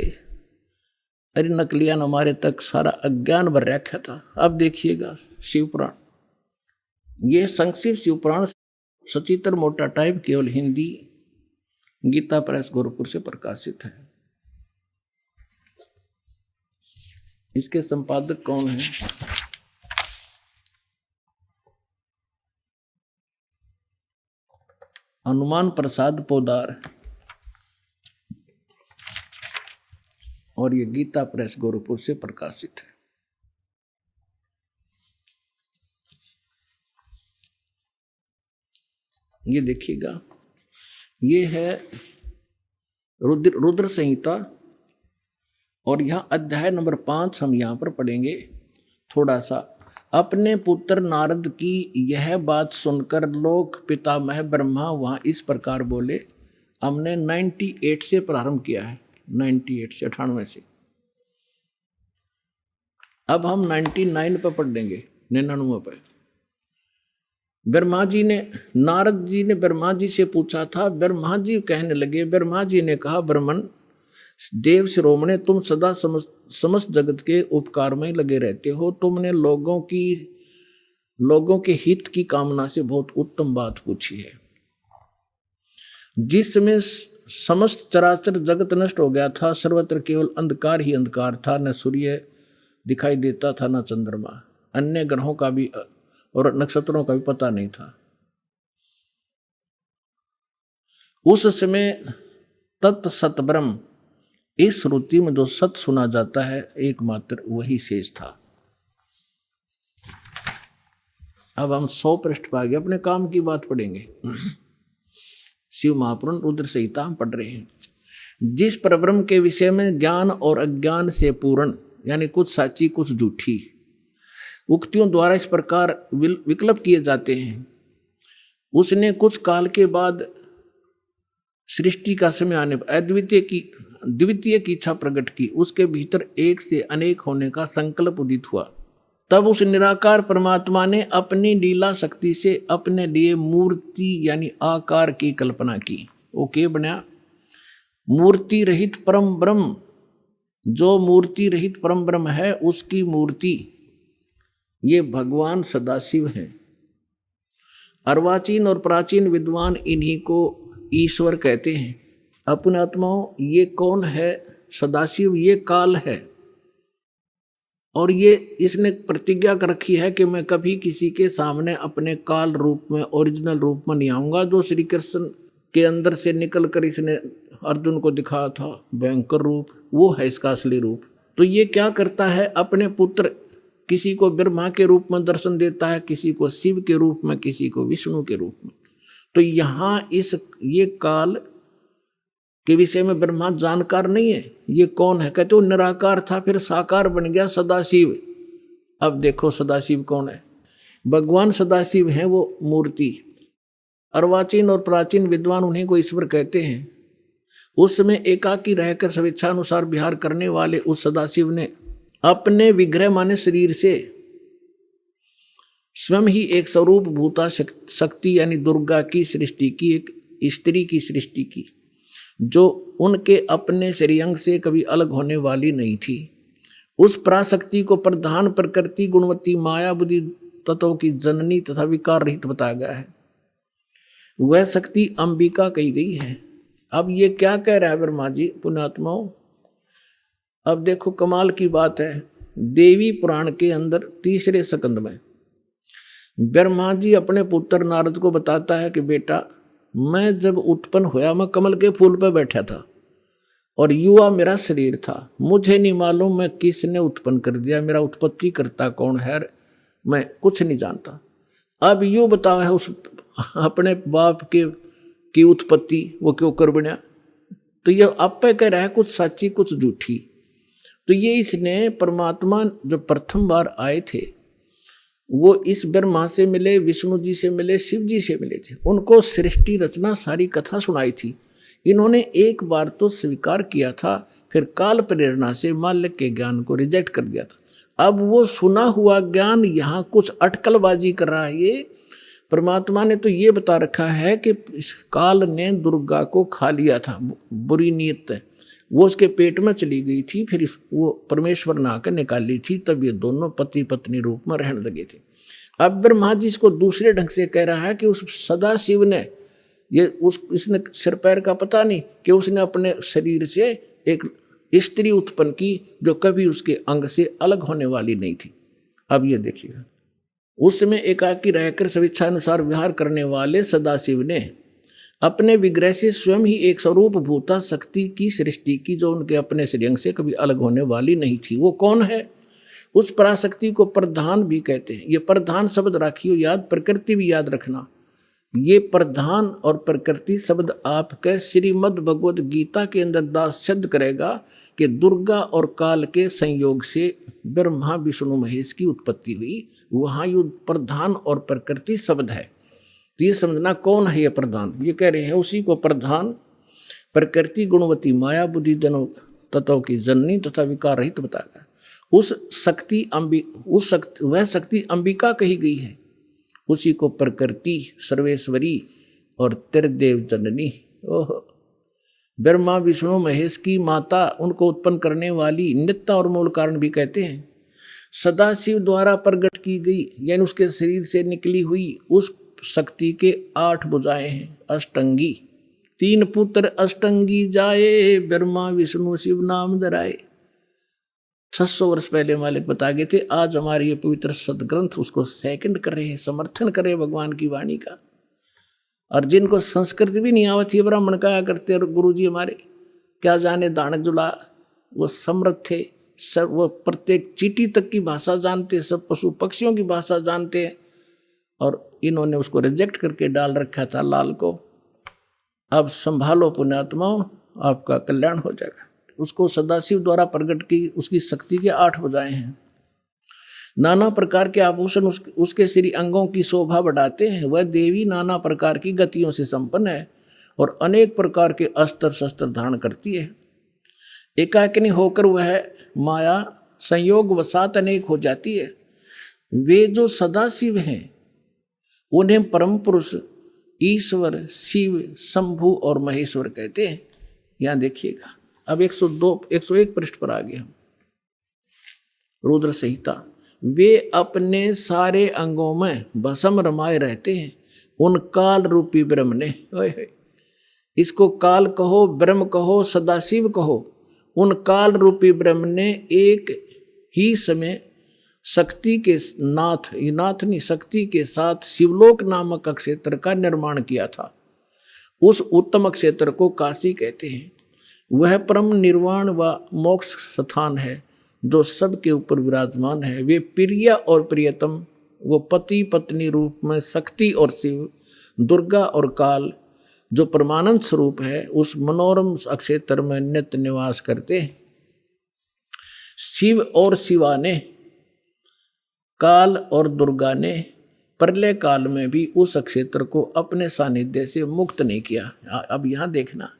अरे नकलियान हमारे तक सारा अज्ञान भर रखा था। अब देखिएगा शिव पुराण, ये संक्षिप्त शिव पुराण सचित्र मोटा टाइप, केवल हिंदी, गीता प्रेस गोरखपुर से प्रकाशित है। इसके संपादक कौन है? हनुमान प्रसाद पोदार, और ये गीता प्रेस गोरखपुर से प्रकाशित है। ये देखिएगा, ये है रुद्र संहिता, और यहाँ अध्याय नंबर 5 हम यहाँ पर पढ़ेंगे थोड़ा सा। अपने पुत्र नारद की यह बात सुनकर लोक पितामह ब्रह्मा वहाँ इस प्रकार बोले। हमने 98 से प्रारंभ किया है, 98 से 98 से। अब हम 99 पे पढ़ देंगे, 99 पे। ब्रह्मा जी ने, नारद जी ने ब्रह्मा जी से पूछा था। ब्रह्मा जी कहने लगे, ब्रह्मा जी ने कहा, ब्रह्मन देव शिरोमणे, तुम सदा समस्त जगत के उपकार में लगे रहते हो। तुमने लोगों के हित की कामना से बहुत उत्तम बात पूछी है। जिस समय समस्त चराचर जगत नष्ट हो गया था, सर्वत्र केवल अंधकार ही अंधकार था। न सूर्य दिखाई देता था, न चंद्रमा, अन्य ग्रहों का भी और नक्षत्रों का भी पता नहीं था। उस समय तत् सत ब्रह्म, इस श्रुति में जो सत सुना जाता है एकमात्र वही शेष था। अब हम 100 पृष्ठ पर आगे अपने काम की बात पढ़ेंगे। शिव महापुराण रुद्र संहिता हम पढ़ रहे हैं। जिस परब्रह्म के विषय में ज्ञान और अज्ञान से पूर्ण, यानी कुछ साची कुछ झूठी उक्तियों द्वारा इस प्रकार विकल्प किए जाते हैं, उसने कुछ काल के बाद सृष्टि का समय आने पर द्वितीय की इच्छा प्रकट की। उसके भीतर एक से अनेक होने का संकल्प उदित हुआ। तब उस निराकार परमात्मा ने अपनी लीला शक्ति से अपने लिए मूर्ति यानी आकार की कल्पना की। वो क्या बना? मूर्ति रहित परम ब्रह्म। जो मूर्ति रहित परम ब्रह्म है, उसकी मूर्ति ये भगवान सदाशिव हैं। अर्वाचीन और प्राचीन विद्वान इन्हीं को ईश्वर कहते हैं। अपने आत्माओं, ये कौन है सदाशिव? ये काल है, और ये इसने प्रतिज्ञा कर रखी है कि मैं कभी किसी के सामने अपने काल रूप में, ओरिजिनल रूप में नहीं आऊंगा। जो श्री कृष्ण के अंदर से निकल कर इसने अर्जुन को दिखाया था भयंकर रूप, वो है इसका असली रूप। तो ये क्या करता है? अपने पुत्र किसी को ब्रह्मा के रूप में दर्शन देता है, किसी को शिव के रूप में, किसी को विष्णु के रूप में। तो यहाँ ये काल के विषय में ब्रह्मा जानकार नहीं है। ये कौन है? कहते वो निराकार था, फिर साकार बन गया सदाशिव। अब देखो सदाशिव कौन है? भगवान सदाशिव है वो मूर्ति। अर्वाचीन और प्राचीन विद्वान उन्हीं को ईश्वर कहते हैं। उस समय एकाकी रहकर स्वेच्छानुसार विहार करने वाले उस सदाशिव ने अपने विग्रह माने शरीर से स्वयं ही एक स्वरूप भूता शक्ति यानी दुर्गा की सृष्टि की, एक स्त्री की सृष्टि की, जो उनके अपने श्रेयंग से कभी अलग होने वाली नहीं थी। उस पराशक्ति को प्रधान प्रकृति गुणवती माया बुद्धि तत्वों की जननी तथा विकार रहित बताया गया है। वह शक्ति अंबिका कही गई है। अब ये क्या कह रहा है ब्रह्मा जी? पुण्यात्माओं, अब देखो कमाल की बात है। देवी पुराण के अंदर 3 स्कंद में ब्रह्मा जी अपने पुत्र नारद को बताता है कि बेटा, मैं जब उत्पन्न हुआ मैं कमल के फूल पर बैठा था और युवा मेरा शरीर था। मुझे नहीं मालूम मैं किसने उत्पन्न कर दिया, मेरा उत्पत्ति करता कौन है, मैं कुछ नहीं जानता। अब यूँ बताओ है उस अपने बाप की उत्पत्ति वो क्यों कर बना? तो ये आप पे कह रहा है कुछ सच्ची कुछ झूठी। तो ये इसने परमात्मा जो प्रथम बार आए थे वो इस ब्रह्मा से मिले, विष्णु जी से मिले, शिव जी से मिले थे। उनको सृष्टि रचना सारी कथा सुनाई थी। इन्होंने एक बार तो स्वीकार किया था, फिर काल प्रेरणा से माल्यक के ज्ञान को रिजेक्ट कर दिया था। अब वो सुना हुआ ज्ञान यहाँ कुछ अटकलबाजी कर रहा है। ये परमात्मा ने तो ये बता रखा है कि इस काल ने दुर्गा को खा लिया था, बुरी नीयत है, वो उसके पेट में चली गई थी, फिर वो परमेश्वर ने आकर निकाल ली थी, तब ये दोनों पति पत्नी रूप में रहने लगे थे। अब ब्रह्मा जी इसको दूसरे ढंग से कह रहा है कि उस सदाशिव ने इसने सिर पैर का पता नहीं कि उसने अपने शरीर से एक स्त्री उत्पन्न की जो कभी उसके अंग से अलग होने वाली नहीं थी। अब ये देखिएगा, उस समय एकाकी रहकर स्वेच्छानुसार विहार करने वाले सदाशिव ने अपने विग्रह से स्वयं ही एक स्वरूप भूता शक्ति की सृष्टि की जो उनके अपने श्रेयंग से कभी अलग होने वाली नहीं थी। वो कौन है? उस पराशक्ति को प्रधान भी कहते हैं। ये प्रधान शब्द रखियो याद, प्रकृति भी याद रखना। ये प्रधान और प्रकृति शब्द आपके श्रीमद् भगवद गीता के अंदर दास सिद्ध करेगा कि दुर्गा और काल के संयोग से ब्रह्मा विष्णु महेश की उत्पत्ति हुई। वहाँ ये प्रधान और प्रकृति शब्द है। तो ये समझना कौन है ये प्रधान? ये कह रहे हैं उसी को प्रधान प्रकृति गुणवती माया बुद्धि जनों तत्वों की जननी तथा विकार रहित बताया। वह शक्ति अंबिका कही गई है। उसी को प्रकृति सर्वेश्वरी और त्रिदेव जननी, ओह, ब्रह्मा विष्णु महेश की माता, उनको उत्पन्न करने वाली नित्य और मूल कारण भी कहते हैं। सदाशिव द्वारा प्रकट की गई यानी उसके शरीर से निकली हुई उस शक्ति के 8 भुजाएं हैं, अष्टंगी। 3 पुत्र अष्टंगी जाए, ब्रह्मा विष्णु शिव नाम धराए। 600 वर्ष पहले मालिक बता गए थे। आज हमारे ये पवित्र सदग्रंथ उसको सेकंड कर रहे हैं, समर्थन कर रहे हैं भगवान की वाणी का। और जिनको संस्कृत भी नहीं आवती है ब्राह्मण कहा करते, और गुरु जी हमारे क्या जाने दानक जुला, वो समृद्ध थे, सब वो प्रत्येक चींटी तक की भाषा जानते, सब पशु पक्षियों की भाषा जानते हैं, और इन्होंने उसको रिजेक्ट करके डाल रखा था लाल को। अब संभालो पुण्यात्माओं, आपका कल्याण हो जाएगा। उसको सदाशिव द्वारा प्रकट की उसकी शक्ति के 8 भुजाएं हैं। नाना प्रकार के आभूषण उसके श्री अंगों की शोभा बढ़ाते हैं। वह देवी नाना प्रकार की गतियों से संपन्न है और अनेक प्रकार के अस्त्र शस्त्र धारण करती है। एकाकिनी होकर वह माया संयोग वसात अनेक हो जाती है। वे जो सदाशिव हैं उन्हें परम पुरुष ईश्वर शिव शंभु और महेश्वर कहते हैं। यहाँ देखिएगा, अब 101 पृष्ठ पर आ गए हम। रुद्र संहिता वे अपने सारे अंगों में भस्म रमाए रहते हैं उन काल रूपी ब्रह्म ने। इसको काल कहो, ब्रह्म कहो, सदाशिव कहो, उन काल रूपी ब्रह्म ने एक ही समय शक्ति के नाथ, ये नाथ नहीं, शक्ति के साथ शिवलोक नामक क्षेत्र का निर्माण किया था। उस उत्तम क्षेत्र को काशी कहते हैं। वह परम निर्वाण व मोक्ष स्थान है जो सबके ऊपर विराजमान है। वे प्रिय और प्रियतम, वो पति पत्नी रूप में शक्ति और शिव, दुर्गा और काल जो परमानंद स्वरूप है, उस मनोरम क्षेत्र में नित्य निवास करते हैं। शिव और शिवा ने, काल और दुर्गा ने प्रलय काल में भी उस क्षेत्र को अपने सानिध्य से मुक्त नहीं किया। अब यहाँ देखना,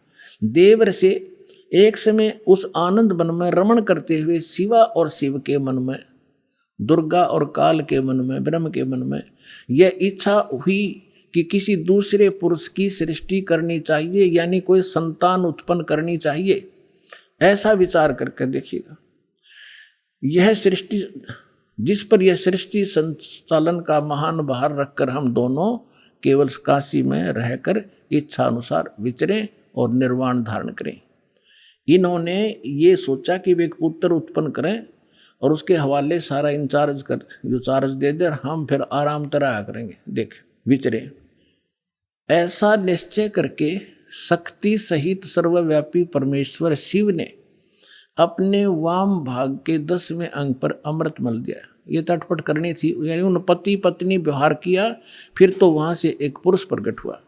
देवर से एक समय उस आनंद वन में रमण करते हुए शिवा और शिव के मन में, दुर्गा और काल के मन में, ब्रह्म के मन में यह इच्छा हुई कि किसी दूसरे पुरुष की सृष्टि करनी चाहिए, यानी कोई संतान उत्पन्न करनी चाहिए। ऐसा विचार करके देखिएगा, यह सृष्टि, जिस पर यह सृष्टि संचालन का महान भार रखकर हम दोनों केवल काशी में रहकर इच्छा अनुसार विचरें और निर्वाण धारण करें। इन्होंने ये सोचा कि वे एक पुत्र उत्पन्न करें और उसके हवाले सारा इंचार्ज कर, जो चार्ज दे दे, हम फिर आराम तरह करेंगे, देख विचरे। ऐसा निश्चय करके शक्ति सहित सर्वव्यापी परमेश्वर शिव ने अपने वाम भाग के 10वें अंग पर अमृत मल दिया। ये तटपट करनी थी, यानी उन पति पत्नी व्यवहार किया। फिर तो वहां से एक पुरुष प्रकट हुआ,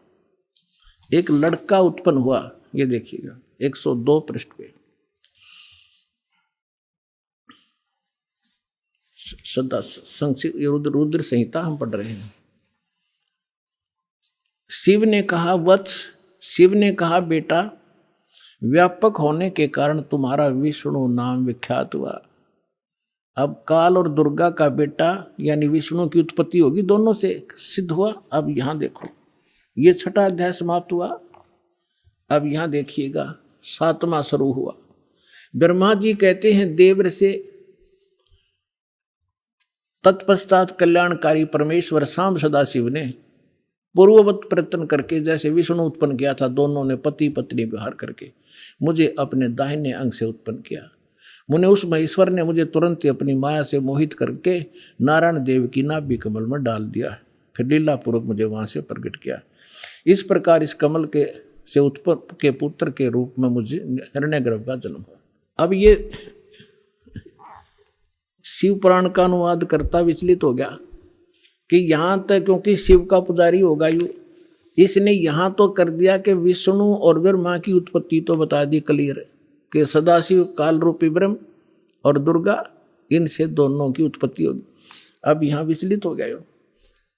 एक लड़का उत्पन्न हुआ। ये देखिएगा 102 पृष्ठ पे, सदा संक्षिप्त रुद्र संहिता हम पढ़ रहे हैं। शिव ने कहा, वत्स, शिव ने कहा, बेटा, व्यापक होने के कारण तुम्हारा विष्णु नाम विख्यात हुआ। अब काल और दुर्गा का बेटा यानी विष्णु की उत्पत्ति होगी, दोनों से सिद्ध हुआ। अब यहां देखो, ये 6वां अध्याय समाप्त हुआ। अब यहां देखिएगा 7वां शुरू हुआ। ब्रह्मा जी कहते हैं देवर से, तत्पश्चात कल्याणकारी परमेश्वर शाम सदाशिव ने पूर्ववत प्रयत्न करके, जैसे विष्णु उत्पन्न किया था, दोनों ने पति पत्नी व्यवहार करके मुझे अपने दाहिने अंग से उत्पन्न किया। मुने उस महेश्वर ने मुझे तुरंत ही अपनी माया से मोहित करके नारायण देव की नाभि कमल में डाल दिया, फिर लीलापूर्वक मुझे वहां से प्रकट किया। इस प्रकार इस कमल के से उत्पन्न के पुत्र के रूप में मुझे हिरण्यगर्भ का जन्म हुआ। अब ये शिव पुराण का अनुवाद करता विचलित हो गया कि यहाँ तक, क्योंकि शिव का पुजारी होगा यू, इसने यहाँ तो कर दिया कि विष्णु और ब्रह्मा की उत्पत्ति तो बता दी क्लियर कि सदाशिव काल रूपी ब्रह्म और दुर्गा, इनसे दोनों की उत्पत्ति होगी। अब यहाँ विचलित हो गया यो,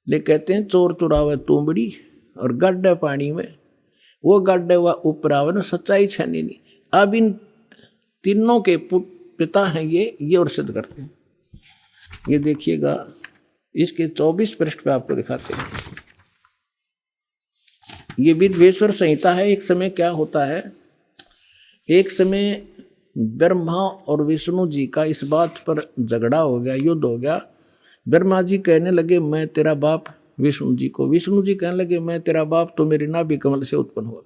ले कहते हैं चोर चुरावे तुमड़ी और गड्ढे पानी में, वो गड्ढे व उपरावे न सच्चाई छनी नहीं। अब इन तीनों के पिता हैं ये और सिद्ध करते हैं। ये देखिएगा, इसके 24 पृष्ठ पे आपको दिखाते हैं। ये विद्वेश्वर संहिता है। एक समय क्या होता है, एक समय ब्रह्मा और विष्णु जी का इस बात पर झगड़ा हो गया, युद्ध हो गया। ब्रह्मा जी कहने लगे मैं तेरा बाप विष्णु जी को, विष्णु जी कहने लगे मैं तेरा बाप, तो मेरी नाभि कमल से उत्पन्न हुआ।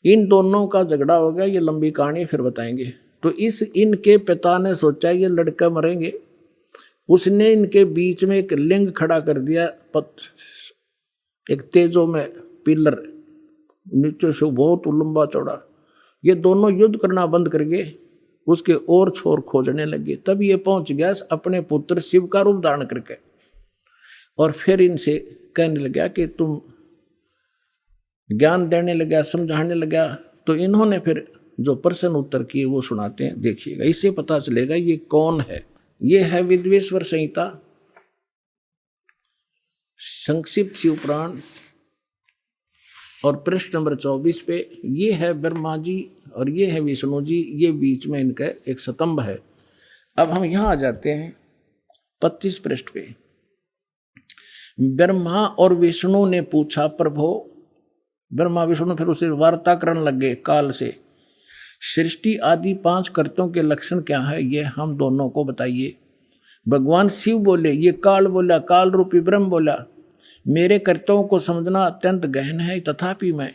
इन दोनों का झगड़ा हो गया। ये लंबी कहानी फिर बताएंगे। तो इनके पिता ने सोचा ये लड़का मरेंगे, उसने इनके बीच में एक लिंग खड़ा कर दिया, एक तेजो में पिलर, नीचे से बहुत लंबा चौड़ा। ये दोनों युद्ध करना बंद कर गए, उसके और छोर खोजने लगे। तब ये पहुंच गया अपने पुत्र शिव का रूप धारण करके, और फिर इनसे कहने लगा कि तुम ज्ञान देने लगा, समझाने लगा। तो इन्होंने फिर जो प्रश्न उत्तर किए वो सुनाते हैं, देखिएगा, इससे पता चलेगा ये कौन है। ये है विद्वेश्वर संहिता, संक्षिप्त शिव पुराण, और पृष्ठ नंबर 24 पे ये है ब्रह्मा जी और ये है विष्णु जी, ये बीच में इनका एक स्तंभ है। अब हम यहां आ जाते हैं 25 पृष्ठ पे। ब्रह्मा और विष्णु ने पूछा, प्रभो, ब्रह्मा विष्णु फिर उसे वार्ता करने लगे काल से, सृष्टि आदि 5 कर्तों के लक्षण क्या है, ये हम दोनों को बताइए। भगवान शिव बोले, ये काल बोला, काल रूपी ब्रह्म बोला, मेरे कर्तव्यों को समझना अत्यंत गहन है, तथापि मैं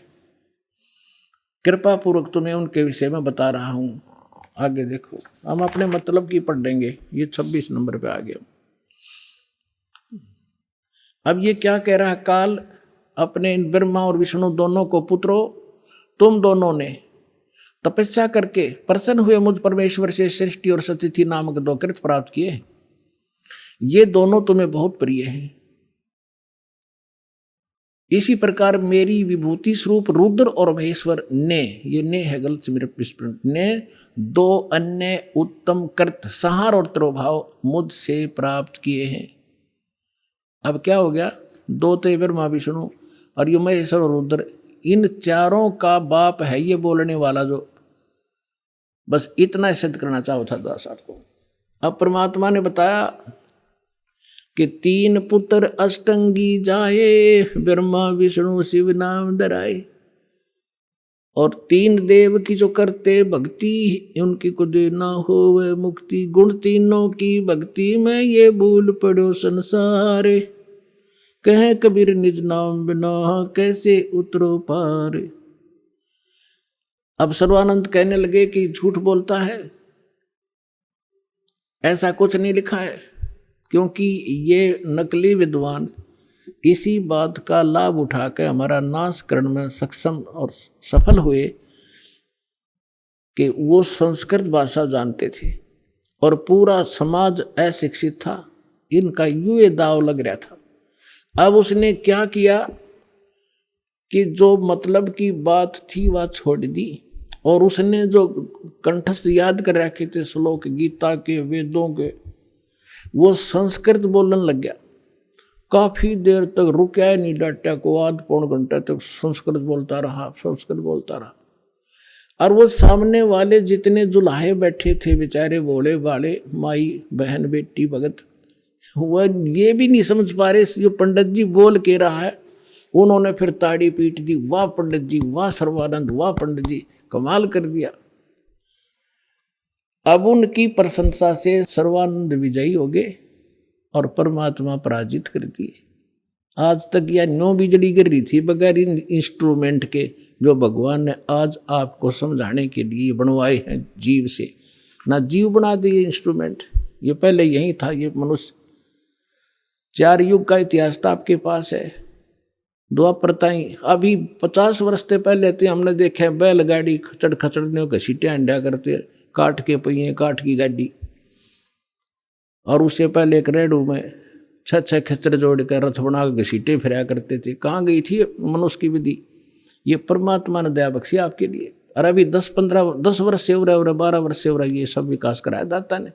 कृपा पूर्वक तुम्हें उनके विषय में बता रहा हूं। आगे देखो, हम अपने मतलब की पढ़ लेंगे। ये 26 नंबर पे आ गया। अब ये क्या कह रहा है काल अपने इन ब्रह्मा और विष्णु दोनों को, पुत्रों तुम दोनों ने तपस्या करके प्रसन्न हुए मुझ परमेश्वर से सृष्टि और सतिथि नामक 2 कृत प्राप्त किए। ये दोनों तुम्हें बहुत प्रिय हैं। इसी प्रकार मेरी विभूति स्वरूप रुद्र और महेश्वर ने, ये ने है गलत से मेरे विस्मरण, ने 2 अन्य उत्तम कृत संहार और त्रोभाव मुझसे प्राप्त किए हैं। अब क्या हो गया, 2 थे ब्रह्मा विष्णु और ये महेश्वर और रुद्र, इन चारों का बाप है ये बोलने वाला, जो बस इतना सिद्ध करना चाहो था दासार को। अब परमात्मा ने बताया कि 3 पुत्र अष्टंगी जाए, ब्रह्मा विष्णु शिव नाम धराए, और 3 देव की जो करते भक्ति, उनकी को देना हो वह मुक्ति। गुण तीनों की भक्ति में ये भूल पड़ो संसारे, कहे कबीर निज नाम बिना कैसे उतरो पार। अब सर्वानंद कहने लगे कि झूठ बोलता है, ऐसा कुछ नहीं लिखा है, क्योंकि ये नकली विद्वान इसी बात का लाभ उठाकर हमारा नाश करने में सक्षम और सफल हुए कि वो संस्कृत भाषा जानते थे और पूरा समाज अशिक्षित था। इनका यूं दाव लग रहा था। अब उसने क्या किया कि जो मतलब की बात थी वह छोड़ दी, और उसने जो कंठस्थ याद कर रखे थे श्लोक गीता के, वेदों के, वो संस्कृत बोलने लग गया। काफी देर तक रुका ही नहीं, डाटा को आध पौन घंटे तक संस्कृत बोलता रहा। और वो सामने वाले जितने जुलाहे बैठे थे बेचारे भोले भाले माई बहन बेटी भगत, वह ये भी नहीं समझ पा रहे जो पंडित जी बोल के रहा है। उन्होंने फिर ताड़ी पीट दी, वाह पंडित जी, वाह सर्वानंद, वाह पंडित जी, कमाल कर दिया। अब उनकी प्रशंसा से सर्वानंद विजयी हो गए और परमात्मा पराजित कर दिए। आज तक यह 9 बिजली गिर रही थी बगैर इन इंस्ट्रूमेंट के, जो भगवान ने आज आपको समझाने के लिए बनवाए हैं जीव से। ना जीव बना दिए इंस्ट्रूमेंट, ये पहले यही था। ये मनुष्य 4 युग का इतिहास तो आपके पास है। द्वापर ताई अभी 50 वर्ष से पहले थे, हमने देखे बैलगाड़ी खचड़ खचड़ने घसीटे अंडा करते, काठ के पहिए, काठ की गाड़ी। और उससे पहले एक रेडू में 6 खच्चर जोड़ कर रथ बना के घसीटे फिराया करते थे। कहाँ गई थी मनुष्य की विधि? ये परमात्मा ने दया बख्शी आपके लिए। और अभी 10 वर्ष से हो रहा है, 12 वर्ष से हो रहा है, ये सब विकास कराया दाता ने,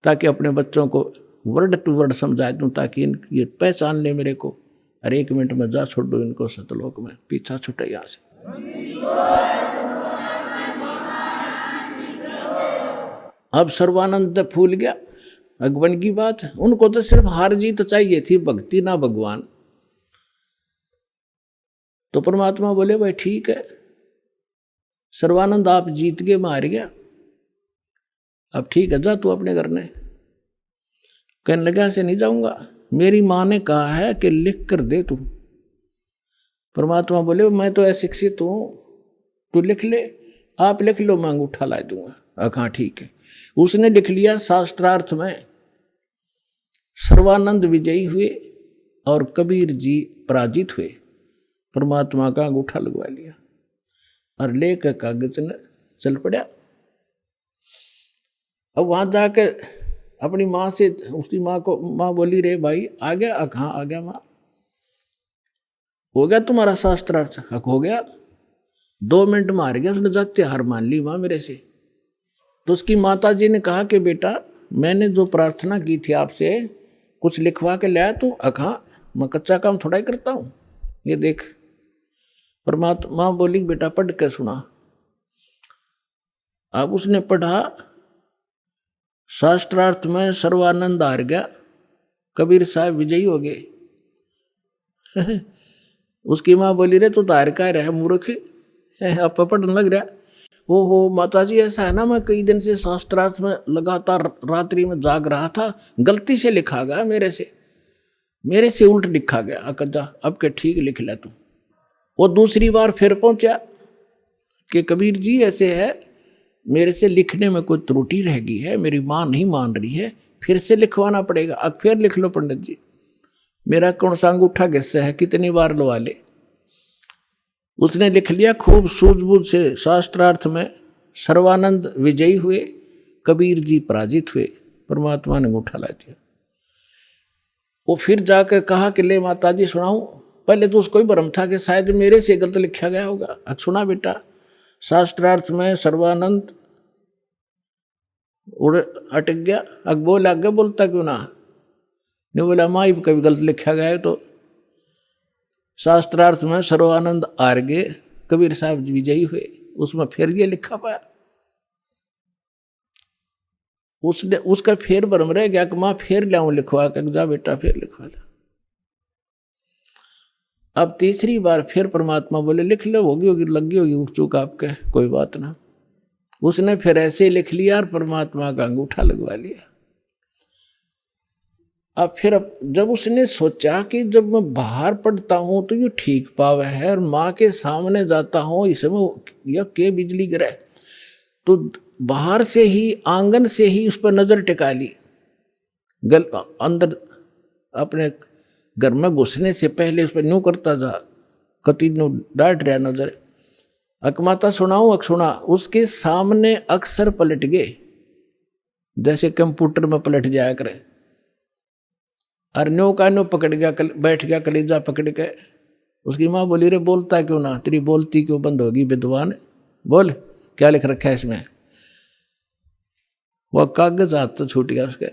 ताकि अपने बच्चों को वर्ड टू वर्ड समझा दूँ, ताकि ये पहचान ले मेरे को। और 1 मिनट में जा छोड़ दो इनको सतलोक में, पीछा छुटे यहाँ से। अब सर्वानंद फूल गया, भगवान की बात। उनको तो सिर्फ हार जीत चाहिए थी, भक्ति ना भगवान। तो परमात्मा बोले भाई ठीक है सर्वानंद, आप जीत गए, मार गया, अब ठीक है जा तू अपने घर ने। कहने लगा से नहीं जाऊंगा, मेरी माँ ने कहा है कि लिख कर दे तू। परमात्मा बोले मैं तो अशिक्षित हूं, तू लिख ले। आप लिख लो, मैं अंगूठा ला दूंगा। हाँ ठीक है। उसने लिख लिया। शास्त्रार्थ में सर्वानंद विजयी हुए और कबीर जी पराजित हुए। परमात्मा का अंगूठा लगवा लिया और लेकर कागज ने चल पड़ा। अब वहां जाकर अपनी माँ से, उसकी माँ को, माँ बोली रे भाई आ गया? कहाँ आ गया माँ? हो गया तुम्हारा शास्त्रार्थ? हक हो गया। 2 मिनट में हार गया। उसने जाते हार मान ली माँ मेरे से। तो उसकी माता जी ने कहा कि बेटा मैंने जो प्रार्थना की थी आपसे, कुछ लिखवा के लाया तू? कहाँ, मैं कच्चा काम थोड़ा ही करता हूँ, ये देख। परमात्मा बोली बेटा पढ़ के सुना। अब उसने पढ़ा, शास्त्रार्थ में सर्वानंद हार गया, कबीर साहब विजयी हो गए। उसकी माँ बोली रे तू तो हार का रहा मूर्ख, अब पढ़ने लग रहा। ओहो माता जी ऐसा है ना, मैं कई दिन से शास्त्रार्थ में लगातार रात्रि में जाग रहा था, गलती से लिखा गया मेरे से उल्ट लिखा गया। अकजा अब के ठीक लिख ले तू। वो दूसरी बार फिर पहुंचा कि कबीर जी ऐसे है, मेरे से लिखने में कोई त्रुटि रह गई है, मेरी माँ नहीं मान रही है, फिर से लिखवाना पड़ेगा। अब फिर लिख लो पंडित जी, मेरा कौन सा अंगूठा किससे है, कितनी बार लवा ले। उसने लिख लिया खूब सूझबूझ से। शास्त्रार्थ में सर्वानंद विजयी हुए, कबीर जी पराजित हुए, परमात्मा ने अंगूठा ला दिया। वो फिर जाकर कहा कि ले माता जी सुनाऊं। पहले तो उसको ही भ्रम था कि शायद मेरे से गलत लिखा गया होगा। अब सुना बेटा, शास्त्रार्थ में सर्वानंद उड़ अटक गया। अब बोल आगे बोलता क्यों ना, नहीं बोला माँ कभी गलत लिखा गया है। तो शास्त्रार्थ में सर्वानंद हार गए, कबीर साहब विजयी हुए। उसमें फिर ये लिखा पाया, उसने उसका फिर भ्रम रह गया कि माँ फिर लाऊं लिखवा कर। जा बेटा फिर लिखवा ले। अब तीसरी बार फिर परमात्मा बोले लिख लो, होगी लगी होगी चूक आपके, कोई बात ना। उसने फिर ऐसे लिख लिया और परमात्मा का अंगूठा लगवा लिया। अब फिर जब उसने सोचा कि जब मैं बाहर पढ़ता हूं तो ये ठीक पावे है, और माँ के सामने जाता हूं इसमें यह के बिजली गिरे, तो बाहर से ही आंगन से ही उस पर नजर टिका ली। अंदर अपने घर में घुसने से पहले उस पर न्यू करता जा, कति न्यू डांट रहा नजर। अकमाता सुनाऊं अक सुना, उसके सामने अक्सर पलट गए जैसे कंप्यूटर में पलट जाया करे। और न्यो का न्यो पकड़ गया, बैठ गया कलेजा पकड़ के। उसकी माँ बोली रे बोलता क्यों ना, तेरी बोलती क्यों बंद होगी विद्वान, बोल क्या लिख रखा है इसमें। वह कागज हाथ तो छूट गया उसके।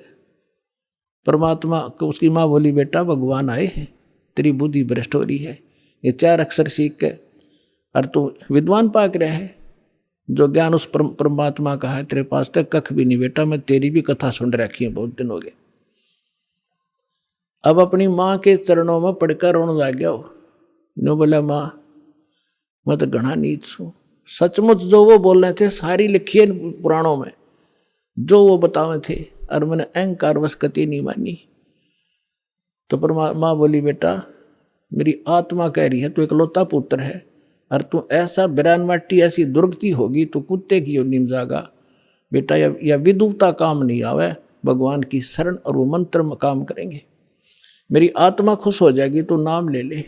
परमात्मा को उसकी माँ बोली बेटा भगवान आए हैं, तेरी बुद्धि भ्रष्ट हो रही है, ये 4 अक्षर सीख के और तू विद्वान पाक रहे है। जो ज्ञान उस परमात्मा का है तेरे पास तक कख भी नहीं बेटा, मैं तेरी भी कथा सुन रखी है, बहुत दिन हो गए। अब अपनी माँ के चरणों में पड़कर रोने लग गया। नो बोला माँ मैं तो घना नीच हूँ, सचमुच जो वो बोल रहे थे सारी लिखी है पुराणों में, जो वो बतावे थे, और मैंने अहंकार वश कति नहीं मानी। तो माँ बोली बेटा मेरी आत्मा कह रही है तू इकलौता पुत्र है, और तू ऐसा बिरान माटी ऐसी दुर्गति होगी तो कुत्ते की ओर निम जागा बेटा। या विदुता काम नहीं आवे, भगवान की शरण और वो मंत्र में काम करेंगे, मेरी आत्मा खुश हो जाएगी, तो नाम ले ले।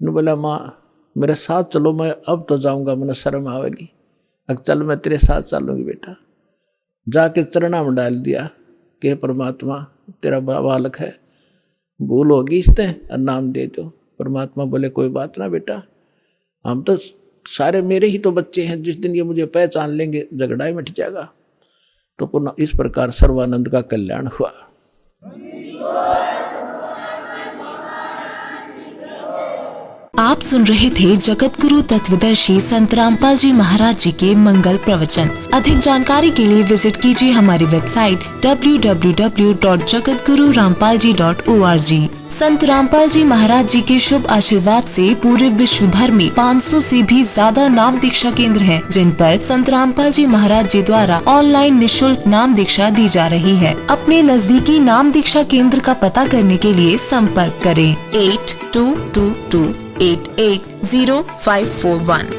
न बोला माँ मेरे साथ चलो, मैं अब तो जाऊंगा, मैंने शर्म आवेगी। अब चल मैं तेरे साथ चलूंगी बेटा। जाके चरणा में डाल दिया कि परमात्मा तेरा बालक है, भूल होगी इससे और नाम दे दो। परमात्मा बोले कोई बात ना बेटा, हम तो सारे मेरे ही तो बच्चे हैं, जिस दिन ये मुझे पहचान लेंगे झगड़ा ही मिट जाएगा। तो पुनः इस प्रकार सर्वानंद का कल्याण हुआ। आप सुन रहे थे जगत गुरु तत्वदर्शी संत रामपाल जी महाराज जी के मंगल प्रवचन। अधिक जानकारी के लिए विजिट कीजिए हमारी वेबसाइट www.jagatgururampalji.org। संत रामपाल जी महाराज जी के शुभ आशीर्वाद से पूरे विश्व भर में 500 से भी ज्यादा नाम दीक्षा केंद्र हैं, जिन पर संत रामपाल जी महाराज जी द्वारा ऑनलाइन निशुल्क नाम दीक्षा दी जा रही है। अपने नजदीकी नाम दीक्षा केंद्र का पता करने के लिए संपर्क करें 8222880541।